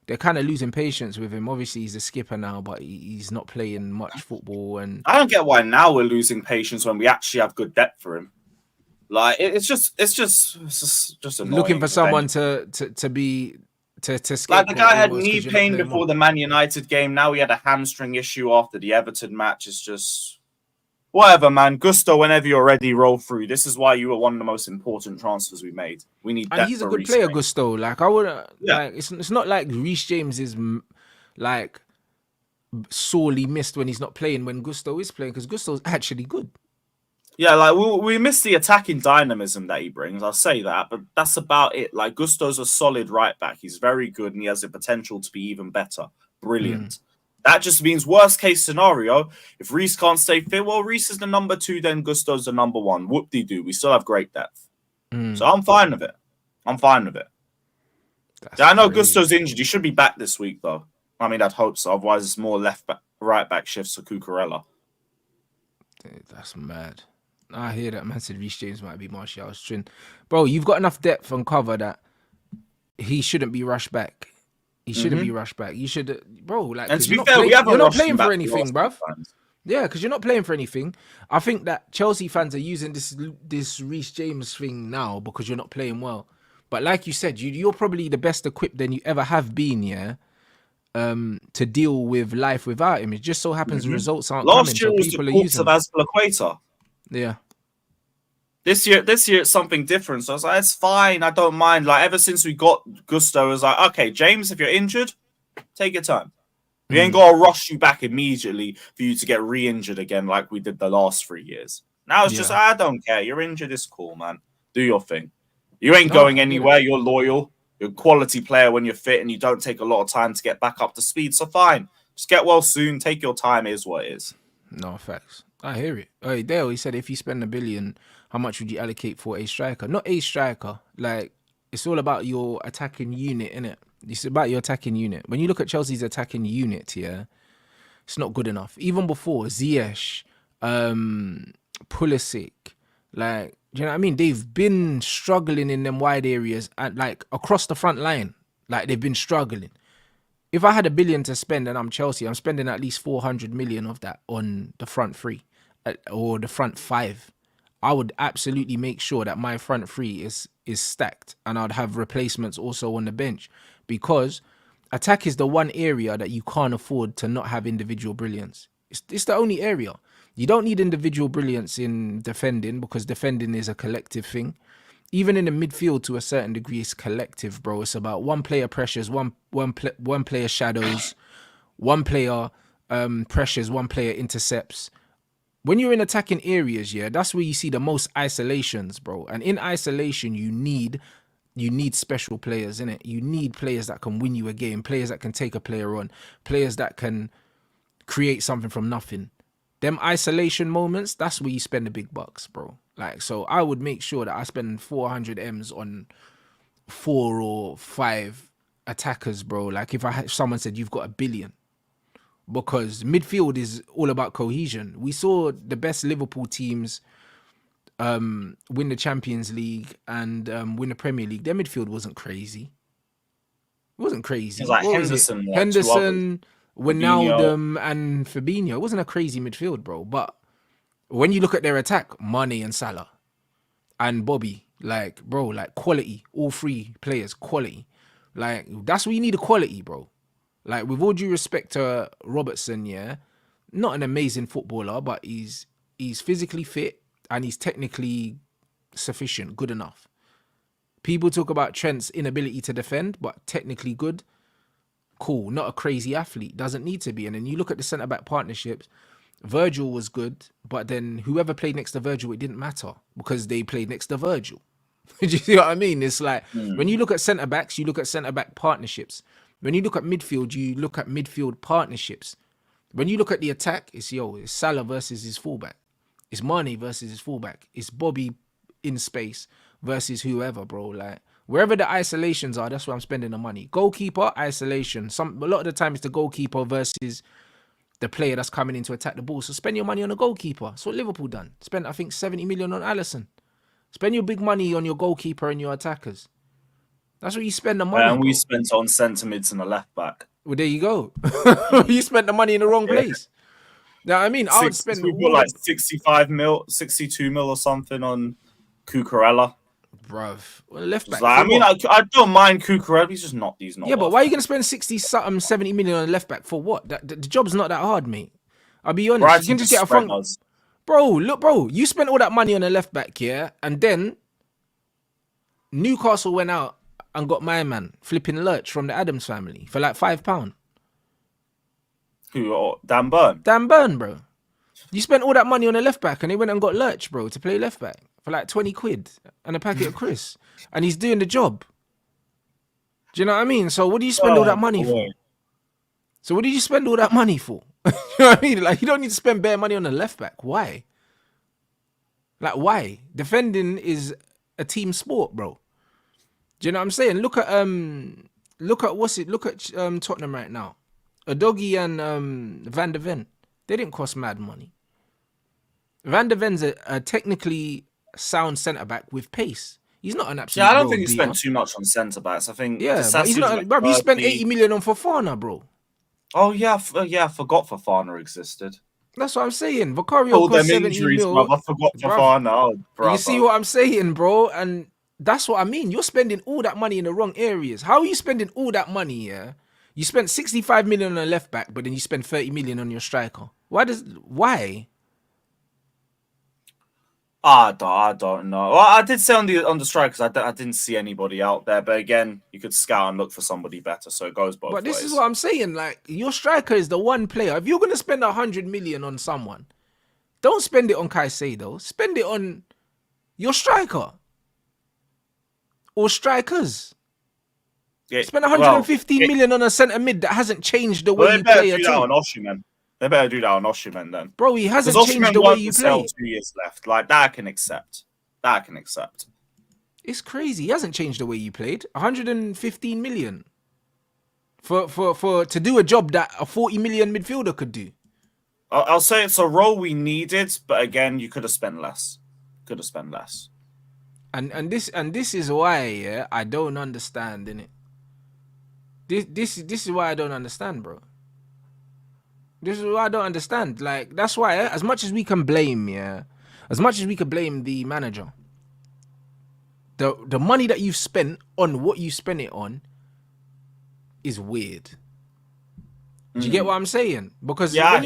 they're kind of losing patience with him. Obviously, he's a skipper now, but he's not playing much football. And I don't get why now we're losing patience when we actually have good depth for him. Like it's just annoying. looking for someone to skip. Like the guy had knee pain before the Man United game. Now he had a hamstring issue after the Everton match. It's just whatever, man. Gusto, whenever you're ready, roll through. This is why you were one of the most important transfers we made. We need depth. And he's a good player, Gusto. Like I would, like it's not like Reece James is like sorely missed when he's not playing when Gusto is playing, because Gusto's actually good. Yeah, like we miss the attacking dynamism that he brings. I'll say that, but that's about it. Like Gusto's a solid right back. He's very good, and he has the potential to be even better. Brilliant. That just means worst case scenario, if Reece can't stay fit, well, Reece is the number 2, then Gusto's the number 1. Whoop-de-doo. We still have great depth. So I'm fine with it. I know Gusto's injured. He should be back this week, though. I mean, I'd hope so. Otherwise, it's more right back shifts for Cucurella. That's mad. I hear that. Man said Reece James might be Martial's trin. Bro, you've got enough depth and cover that he shouldn't be rushed back. He shouldn't be rushed back. You should, bro. Like, and to be fair, you're not playing for anything, bruv. Yeah, because you're not playing for anything. I think that Chelsea fans are using this Reece James thing now because you're not playing well. But like you said, you're probably the best equipped than you ever have been, yeah, to deal with life without him. It just so happens the results aren't Last coming, year so was people the are corpse using of Azpilicueta. Yeah. This year it's something different. So I was like, it's fine. I don't mind. Like ever since we got Gusto, I was like, okay, James, if you're injured, take your time. We ain't got to rush you back immediately for you to get re-injured again like we did the last 3 years. Now it's just, I don't care. You're injured. It's cool, man. Do your thing. You ain't going anywhere. You're loyal. You're a quality player when you're fit and you don't take a lot of time to get back up to speed. So fine. Just get well soon. Take your time. It is what it is. No, facts. I hear it. Hey, Dale, he said if you spend $1 billion, how much would you allocate for a striker? Not a striker. Like, it's all about your attacking unit, innit? It's about your attacking unit. When you look at Chelsea's attacking unit, yeah, it's not good enough. Even before, Ziyech, Pulisic, like, do you know what I mean? They've been struggling in them wide areas and like across the front line. Like, they've been struggling. If I had $1 billion to spend and I'm Chelsea, I'm spending at least 400 million of that on the front 3 or the front 5. I would absolutely make sure that my front 3 is stacked, and I'd have replacements also on the bench, because attack is the one area that you can't afford to not have individual brilliance. It's the only area. You don't need individual brilliance in defending, because defending is a collective thing. Even in the midfield, to a certain degree, it's collective, bro. It's about one player pressures, one player shadows, one player pressures, one player intercepts, when you're in attacking areas, yeah, that's where you see the most isolations, bro. And in isolation, you need special players, innit? You need players that can win you a game, players that can take a player on, players that can create something from nothing. Them isolation moments, that's where you spend the big bucks, bro. Like, so I would make sure that I spend 400 M's on 4 or 5 attackers, bro. Like if someone said you've got $1 billion, because midfield is all about cohesion. We saw the best Liverpool teams win the Champions League and win the Premier League. Their midfield wasn't crazy. It wasn't crazy. It's like What Henderson, was it? like Henderson, Fabinho. Wijnaldum, and Fabinho. It wasn't a crazy midfield, bro. But when you look at their attack, Mane and Salah and Bobby, like, bro, like quality. All 3 players, quality. Like, that's what you need, a quality, bro. Like, with all due respect to Robertson, yeah, not an amazing footballer, but he's physically fit and he's technically sufficient, good enough. People talk about Trent's inability to defend, but technically good. Cool, not a crazy athlete, doesn't need to be. And then you look at the centre-back partnerships, Virgil was good, but then whoever played next to Virgil, it didn't matter because they played next to Virgil. Do you see what I mean? It's like, when you look at centre-backs, you look at centre-back partnerships. When you look at midfield, you look at midfield partnerships. When you look at the attack, it's Salah versus his fullback. It's Mane versus his fullback. It's Bobby in space versus whoever, bro. Like, wherever the isolations are, that's where I'm spending the money. Goalkeeper, isolation. A lot of the time it's the goalkeeper versus the player that's coming in to attack the ball. So spend your money on a goalkeeper. That's what Liverpool done. Spent, I think, 70 million on Alisson. Spend your big money on your goalkeeper and your attackers. That's what you spend the money on. And we spent on centre mids and a left back. Well, there you go. You spent the money in the wrong place. Now, I mean, I would spend. We put like 65 mil, 62 mil or something on Cucurella. Bruv. Well, left back. Like, I mean, I don't mind Cucurella. He's not. Yeah, but why are you going to spend 70 million on a left back for what? The job's not that hard, mate. I'll be honest. Right, you can just get a front. Bro, look, bro. You spent all that money on a left back, yeah? And then Newcastle went out and got my man, flipping Lurch from the Adams family for like £5. Who? Dan Burn? Dan Burn, bro. You spent all that money on a left back and they went and got Lurch, bro, to play left back for like 20 quid and a packet of Chris. And he's doing the job. Do you know what I mean? So what do you spend all that money for? So what did you spend all that money for? You know what I mean? Like, you don't need to spend bare money on a left back. Why? Like, why? Defending is a team sport, bro. Do you know what I'm saying? Look at Tottenham right now. Udogie and Van de Ven. They didn't cost mad money. Van de Ven's a technically sound centre back with pace. He's not an absolute. Yeah, I don't think he spent too much on centre backs. I think but he's not. Bro, he spent 80 million on Fofana, bro. Oh yeah, I forgot Fofana existed. That's what I'm saying. Vicario cost 70 mil. I forgot Fofana. Oh, you see what I'm saying, bro? And that's what I mean. You're spending all that money in the wrong areas. How are you spending all that money, yeah? You spent 65 million on a left back, but then you spend 30 million on your striker. Why? I don't know. Well, I did say on the strikers, I didn't see anybody out there. But again, you could scout and look for somebody better. So it goes both ways. But this is what I'm saying. Like, your striker is the one player. If you're going to spend 100 million on someone, don't spend it on Caicedo. Spend it on your striker. Or strikers. Yeah, spend 115 million on a centre mid that hasn't changed the way you play at all. They better do that on Osimhen then. Bro, he hasn't changed the way you play. 2 years left. Like, that I can accept. It's crazy. He hasn't changed the way you played. 115 million. For to do a job that a 40 million midfielder could do. I'll say it's a role we needed, but again, you could have spent less. And this is why, I don't understand, innit? This is why I don't understand, bro. This is why I don't understand. Like, that's why, as much as we can blame, as much as we can blame the manager, the money that you've spent on what you spent it on is weird. Do you get what I'm saying? Because when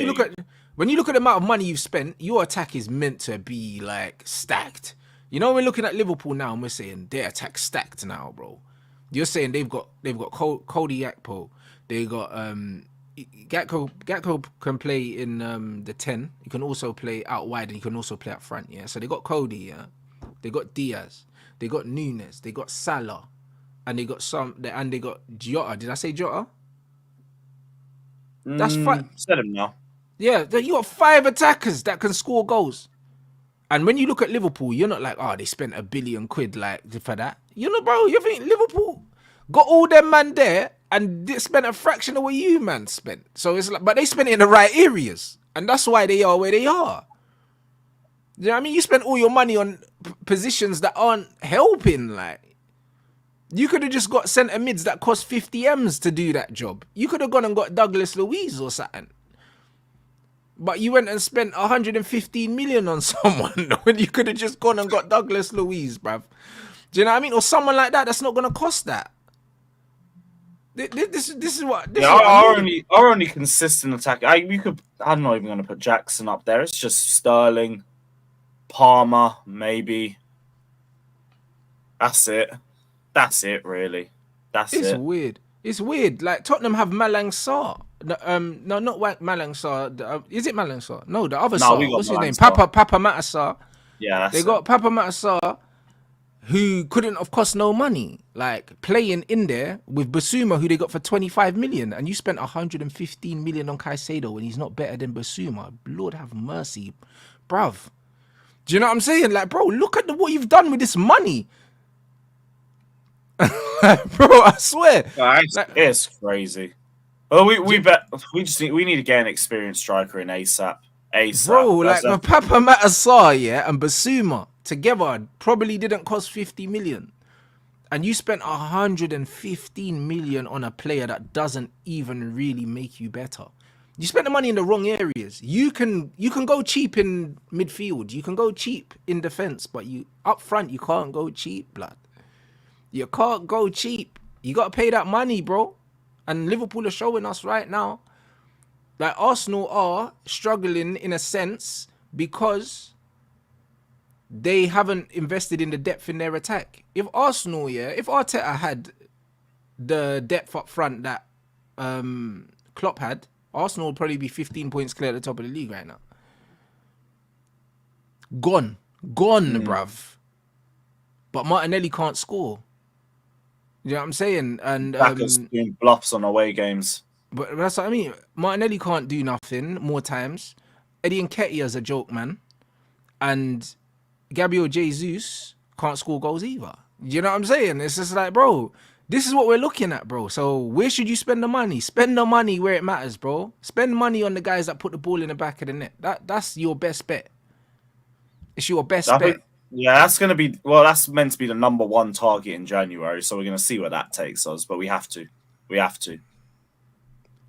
you look at the amount of money you've spent, your attack is meant to be like stacked. You know, we're looking at Liverpool now and we're saying their attack's stacked now, bro. You're saying they've got Cody Gakpo, they got Gatko can play in the 10. He can also play out wide and he can also play up front. Yeah. So they got Cody. Yeah. They got Diaz. They got Nunes. They got Salah, and they got they got Jota. Did I say Jota? That's fine. Said him now. Yeah. You got 5 attackers that can score goals. And when you look at Liverpool, you're not like, oh, they spent £1 billion like for that. You know, bro, you think Liverpool got all them man there and they spent a fraction of what you man spent. So it's like, but they spent it in the right areas. And that's why they are where they are. You know what I mean? You spent all your money on positions that aren't helping. Like, you could have just got centre mids that cost 50 M's to do that job. You could have gone and got Douglas Luiz or something. But you went and spent 115 million on someone when you could have just gone and got Douglas Luiz, bruv. Do you know what I mean? Or someone like that that's not going to cost that. This is what. This is what our only consistent attack. I'm not even going to put Jackson up there. It's just Sterling, Palmer, maybe. That's it. That's it, really. It's weird. It's weird. Like Tottenham have Malang Sarr. No, not Malang Sarr. Is it Malang Sarr? No, the other Sarr. What's his name? Papa Matasar. Yeah, they got Papa Matasar, who couldn't have cost no money. Like playing in there with Basuma, who they got for 25 million, and you spent 115 million on Caicedo when he's not better than Basuma. Lord have mercy, bruv. Do you know what I'm saying? Like, bro, look at what you've done with this money. Bro, I swear. It's crazy. Well, we need to get an experienced striker in ASAP. Bro, like the Papa Matasar, yeah, and Basuma together probably didn't cost 50 million. And you spent 115 million on a player that doesn't even really make you better. You spent the money in the wrong areas. You can go cheap in midfield. You can go cheap in defense, but you up front you can't go cheap, blood. You can't go cheap. You got to pay that money, bro. And Liverpool are showing us right now that Arsenal are struggling in a sense because they haven't invested in the depth in their attack. If Arteta had the depth up front that Klopp had, Arsenal would probably be 15 points clear at the top of the league right now. Gone, bruv. But Martinelli can't score. You know what I'm saying? And doing bluffs on away games. But that's what I mean. Martinelli can't do nothing more times. Eddie Nketiah's a joke, man. And Gabriel Jesus can't score goals either. You know what I'm saying? It's just like, bro, this is what we're looking at, bro. So where should you spend the money? Spend the money where it matters, bro. Spend money on the guys that put the ball in the back of the net. That's your best bet. It's your best bet. Yeah, that's meant to be the number 1 target in January. So we're going to see where that takes us. But we have to.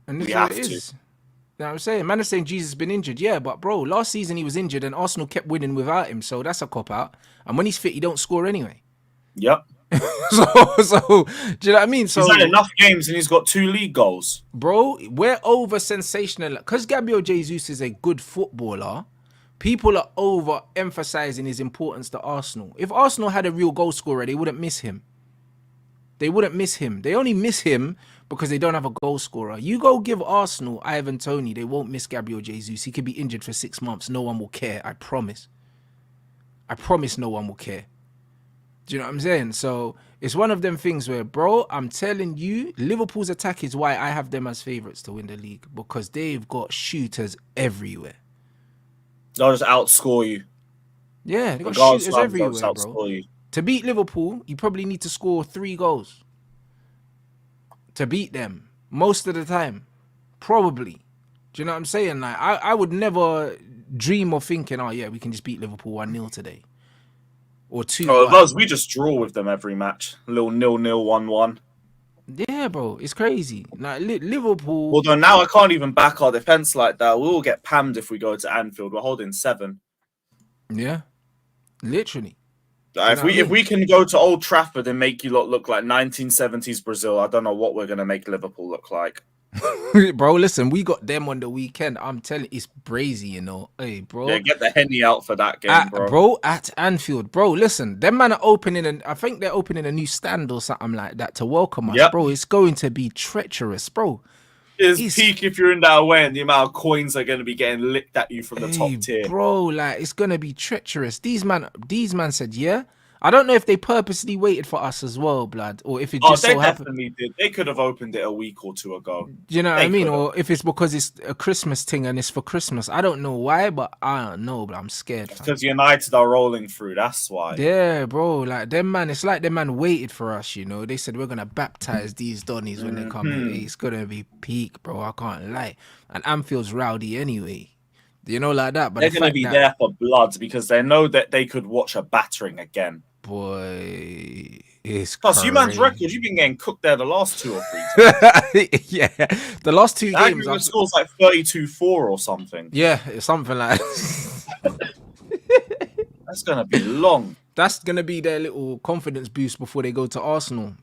And this is what it is. You know what I'm saying? Man is saying Jesus has been injured. Yeah, but bro, last season he was injured and Arsenal kept winning without him. So that's a cop-out. And when he's fit, he don't score anyway. Yep. so do you know what I mean? So he's had enough games and he's got 2 league goals. Bro, we're over sensational. Because Gabriel Jesus is a good footballer, people are over-emphasizing his importance to Arsenal. If Arsenal had a real goal scorer, they wouldn't miss him. They only miss him because they don't have a goal scorer. You go give Arsenal Ivan Toney, they won't miss Gabriel Jesus. He could be injured for 6 months. No one will care. I promise. No one will care. Do you know what I'm saying? So it's one of them things where, bro, I'm telling you, Liverpool's attack is why I have them as favourites to win the league, because they've got shooters everywhere. They'll just outscore you. Yeah, they got shooters everywhere, bro. You. To beat Liverpool, you probably need to score 3 goals. To beat them. Most of the time. Probably. Do you know what I'm saying? Like, I would never dream of thinking, oh yeah, we can just beat Liverpool 1-0 today. Or 2-1. We just draw with them every match. A little 0-0, 1-1. Yeah, bro. It's crazy. Like, Liverpool... Although now I can't even back our defence like that. We will get pammed if we go to Anfield. We're holding 7. Yeah. Literally. If we can go to Old Trafford and make you look like 1970s Brazil, I don't know what we're going to make Liverpool look like. Bro, listen, we got them on the weekend. I'm telling you, it's brazy, you know. Hey, bro. Yeah, get the Henny out for that game, bro. At Anfield. Bro, listen, them man are opening, I think they're opening a new stand or something like that to welcome us. Yep. Bro, it's going to be treacherous, bro. is It's peak if you're in that away, and the amount of coins are going to be getting licked at you from the Hey, top tier. bro, like it's gonna be treacherous. These man said, yeah. I don't know if they purposely waited for us as well, blood, or if it Oh, just they so happened. definitely did. They could have opened it a week or two ago. Do you know what I They mean? could have. Or if it's because it's a Christmas thing and it's for Christmas. I don't know why, but I don't know, but I'm scared, fam. Because United are rolling through. That's why. Yeah, bro. Like them man, it's like them man waited for us, you know. They said we're gonna baptize these Donnies when they come here. Mhm. It's gonna be peak, bro. I can't lie. And Anfield's rowdy anyway. You know, like that. But They're the going to fact be that there for blood because they know that they could watch a battering again. boy, it's Plus, you man's crazy. record, you've been getting cooked there the last 2 or 3 times. Yeah, the last two That games, aggregate score's like 32-4 or something. yeah, it's something like That's going to be long. that's gonna be their little confidence boost before they go to Arsenal.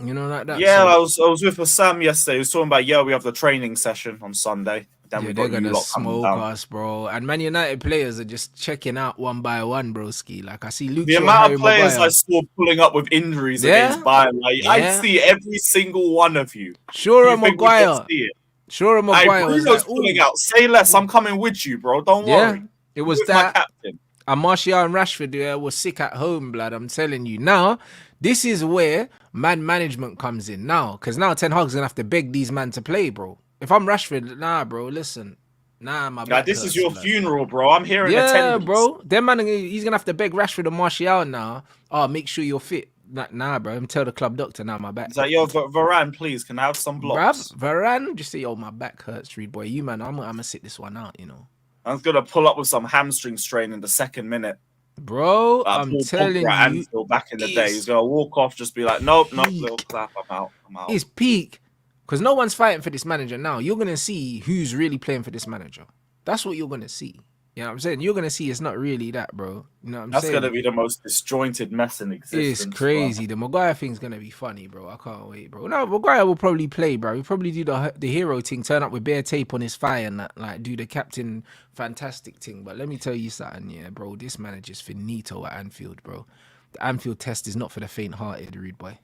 You know, like that. Yeah, So, I was with Sam yesterday. He was talking about, we have the training session on Sunday. Then yeah, we they're got you gonna lot coming smoke down. us, bro. And Man United players are just checking out one by one, broski. Like I see Luke The Shaw and amount Harry of players Maguire. I saw pulling up with injuries Yeah, against Bayern, I yeah. see every single one of you. Shaw You and think we can Maguire. see it? Shaw and Hey, Maguire was Bruno's like, pulling ooh, out. Say less. I'm coming with you, bro. Don't yeah. worry. It I'm was with my that. captain. And Martial and Rashford was sick at home, blood. I'm telling you. Now, this is where man management comes in now. Because now Ten Hag's going to have to beg these men to play, bro. If I'm Rashford, nah, bro, listen. Nah, my back This is hurts, your blood. funeral, bro. I'm here in Yeah, attendance. bro. Them man, he's going to have to beg Rashford and Martial now. Oh, make sure you're fit. Nah, bro. I'm tell the club doctor now my back. He's like, yo, Varane, please, can I have some blocks? Bruv, Varane, just say, yo, my back hurts, Reed boy. You, man, I'm going to sit this one out, you know. I'm going to pull up with some hamstring strain in the second minute. Bro, I'm Paul telling Pogba at you, Anfield back in the day. He's going to walk off, just be like, nope, little peak. clap, I'm out. It's peak. Because no one's fighting for this manager now. You're going to see who's really playing for this manager. That's what you're going to see. You know what I'm saying? You're going to see it's not really that, bro. You know what I'm That's saying? going to be the most disjointed mess in existence. It's crazy. The Maguire thing's going to be funny, bro. I can't wait, bro. No, Maguire will probably play, bro. He'll probably do the hero thing, turn up with bare tape on his thigh and that, like, do the Captain Fantastic thing. But let me tell you something, yeah, bro. This manager's finito at Anfield, bro. The Anfield test is not for the faint-hearted, rude boy.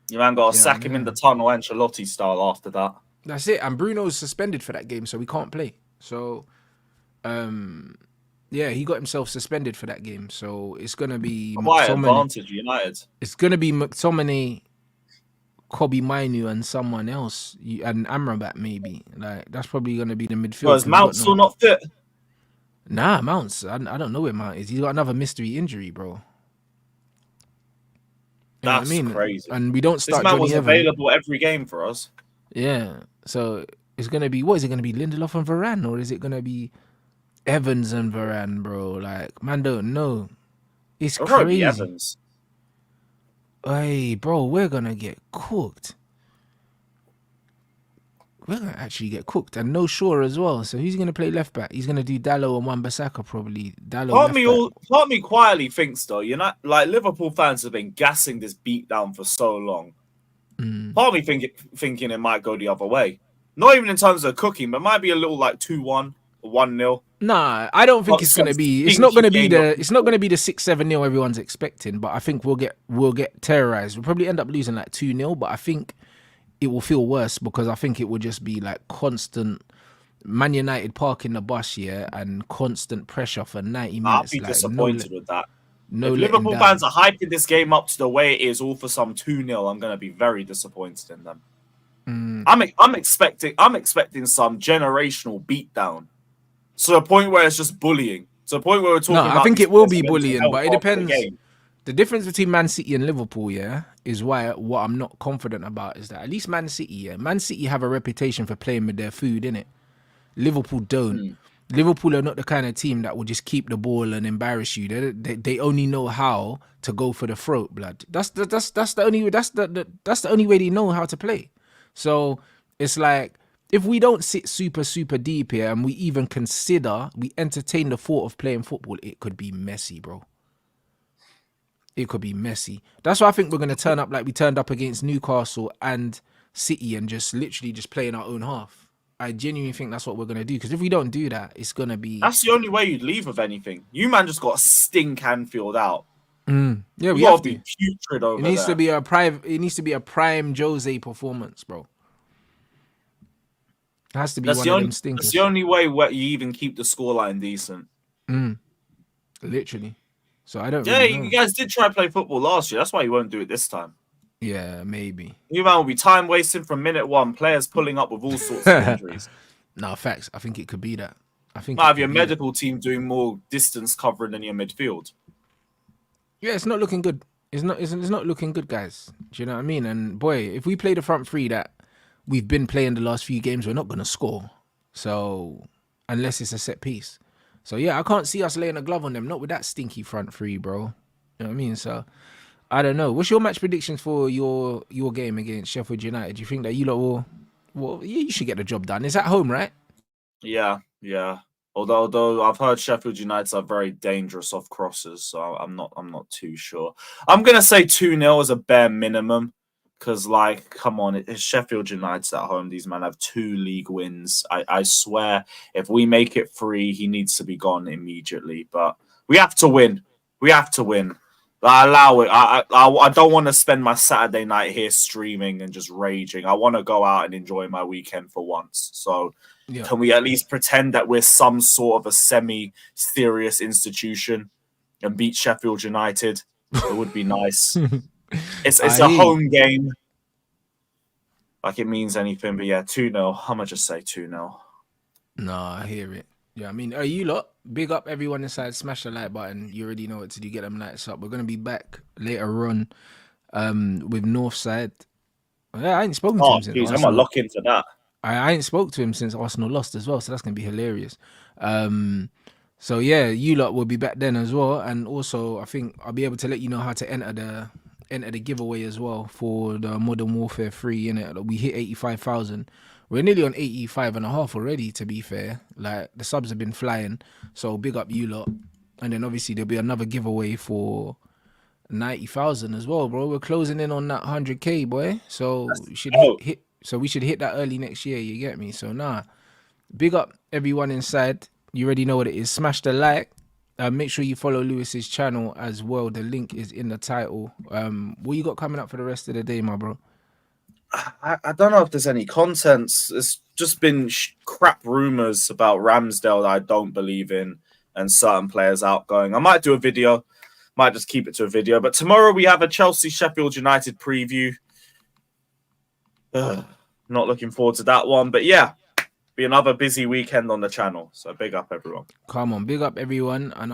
You man got to Yeah, sack him in the tunnel, Ancelotti style, after that. That's it. And Bruno's suspended for that game, so he can't play. So, yeah, he got himself suspended for that game. So it's gonna be Why advantage United? It's gonna be McTominay, Kobe Mainu, and someone else, and Amrabat maybe. Like that's probably gonna be the midfield. Well, is Mount still not fit? Nah, Mount's. I don't know where Mount is. He's got another mystery injury, bro. You know That's what I mean? crazy. And we don't start. This man Johnny was Evans. available every game for us. Yeah. So it's gonna be, what is it gonna be? Lindelof and Varane, or is it gonna be Evans and Varane, bro? Like, man, don't know. It's It'll probably be crazy. Evans. Hey, bro, we're gonna get cooked. We're gonna actually get cooked, and no Shaw as well. So who's gonna play left back? He's gonna do Dallo and Wan-Bissaka probably. Dallo. Part of me quietly thinks though, you know, like Liverpool fans have been gassing this beat down for so long. Part of me thinking it might go the other way. Not even in terms of cooking, but it might be a little like 2-1 or 1-0. Nah, I don't think it's gonna be. It's not gonna be the. It's not gonna be the 6-7-0 everyone's expecting. But I think we'll get terrorized. We'll probably end up losing like 2-0. But I think it will feel worse because I think it will just be like constant Man United parking the bus, yeah, and constant pressure for 90 minutes. I'll be like, disappointed with that. No, if Liverpool fans are hyping this game up to the way it is, all for some 2-0, I'm going to be very disappointed in them. I'm expecting some generational beatdown, to the point where it's just bullying. To the point where we're talking. No, I think it will be bullying, but it depends. The difference between Man City and Liverpool, yeah, is what I'm not confident about is that at least Man City have a reputation for playing with their food, innit? Liverpool don't. Liverpool are not the kind of team that will just keep the ball and embarrass you. They only know how to go for the throat, blood. That's the only way they know how to play. So it's like, if we don't sit super deep here and we even entertain the thought of playing football, it could be messy, bro. It could be messy. That's why I think we're going to turn up like we turned up against Newcastle and City and just literally just play in our own half. I genuinely think that's what we're going to do. Because if we don't do that, it's going to be... That's the only way you'd leave with anything. You, man, just got to stink Anfield out. Yeah, we have to. Be putrid over it needs there. to be a prime Jose performance, bro. It has to be That's one the of only. them That's the stinkers. only way where you even keep the scoreline decent. Literally. So I don't Yeah, really you know. guys did try to play football last year. That's why you won't do it this time. Yeah, maybe. You man will be time wasting from minute one. Players pulling up with all sorts of injuries. No, facts. I think it could be that. I think Might it have could your be that. medical team doing more distance covering than your midfield. Yeah, it's not looking good. It's not looking good, guys. Do you know what I mean? And boy, if we play the front three that we've been playing the last few games, we're not gonna score. So unless it's a set piece. So yeah, I can't see us laying a glove on them. Not with that stinky front three, bro. You know what I mean? So I don't know. What's your match predictions for your game against Sheffield United? Do you think that you lot will? Well, yeah, you should get the job done. It's at home, right? Yeah, yeah. Although I've heard Sheffield United are very dangerous off crosses, so I'm not too sure. I'm gonna say 2-0 as a bare minimum. Because, like, come on, it's Sheffield United's at home. These men have 2 league wins. I swear, if we make it 3, he needs to be gone immediately. But we have to win. We have to win. I allow it. I don't want to spend my Saturday night here streaming and just raging. I want to go out and enjoy my weekend for once. So Yeah. can we at least pretend that we're some sort of a semi-serious institution and beat Sheffield United? It would be nice. It's I a hear you. home game. Like it means anything, but yeah, 2-0. I'm gonna just say 2-0. No, I hear it. Yeah, I mean, you lot, big up everyone inside. Smash the like button. You already know what to do. Get them lights up. We're gonna be back later on, with Northside. Yeah, I ain't spoken to Oh, him since jeez, I'm gonna Arsenal. lock into that. I ain't spoke to him since Arsenal lost as well, so that's gonna be hilarious. Um, so yeah, you lot will be back then as well, and also I think I'll be able to let you know how to enter the giveaway as well for the Modern Warfare 3. In it, we hit 85,000. We're nearly on 85 and a half already. To be fair, like the subs have been flying, so big up you lot. And then obviously there'll be another giveaway for 90,000 as well, bro. We're closing in on that 100K, boy. So we should Oh, hit. So we should hit that early next year. You get me? So big up everyone inside. You already know what it is. Smash the like. Make sure you follow Lewis's channel as well. The link is in the title. What you got coming up for the rest of the day, my bro? I don't know if there's any content. It's just been crap rumors about Ramsdale that I don't believe in and certain players outgoing. I might do a video. Might just keep it to a video. But tomorrow we have a Chelsea Sheffield United preview. Not looking forward to that one. But yeah, be another busy weekend on the channel. So big up everyone. Come on, big up everyone. And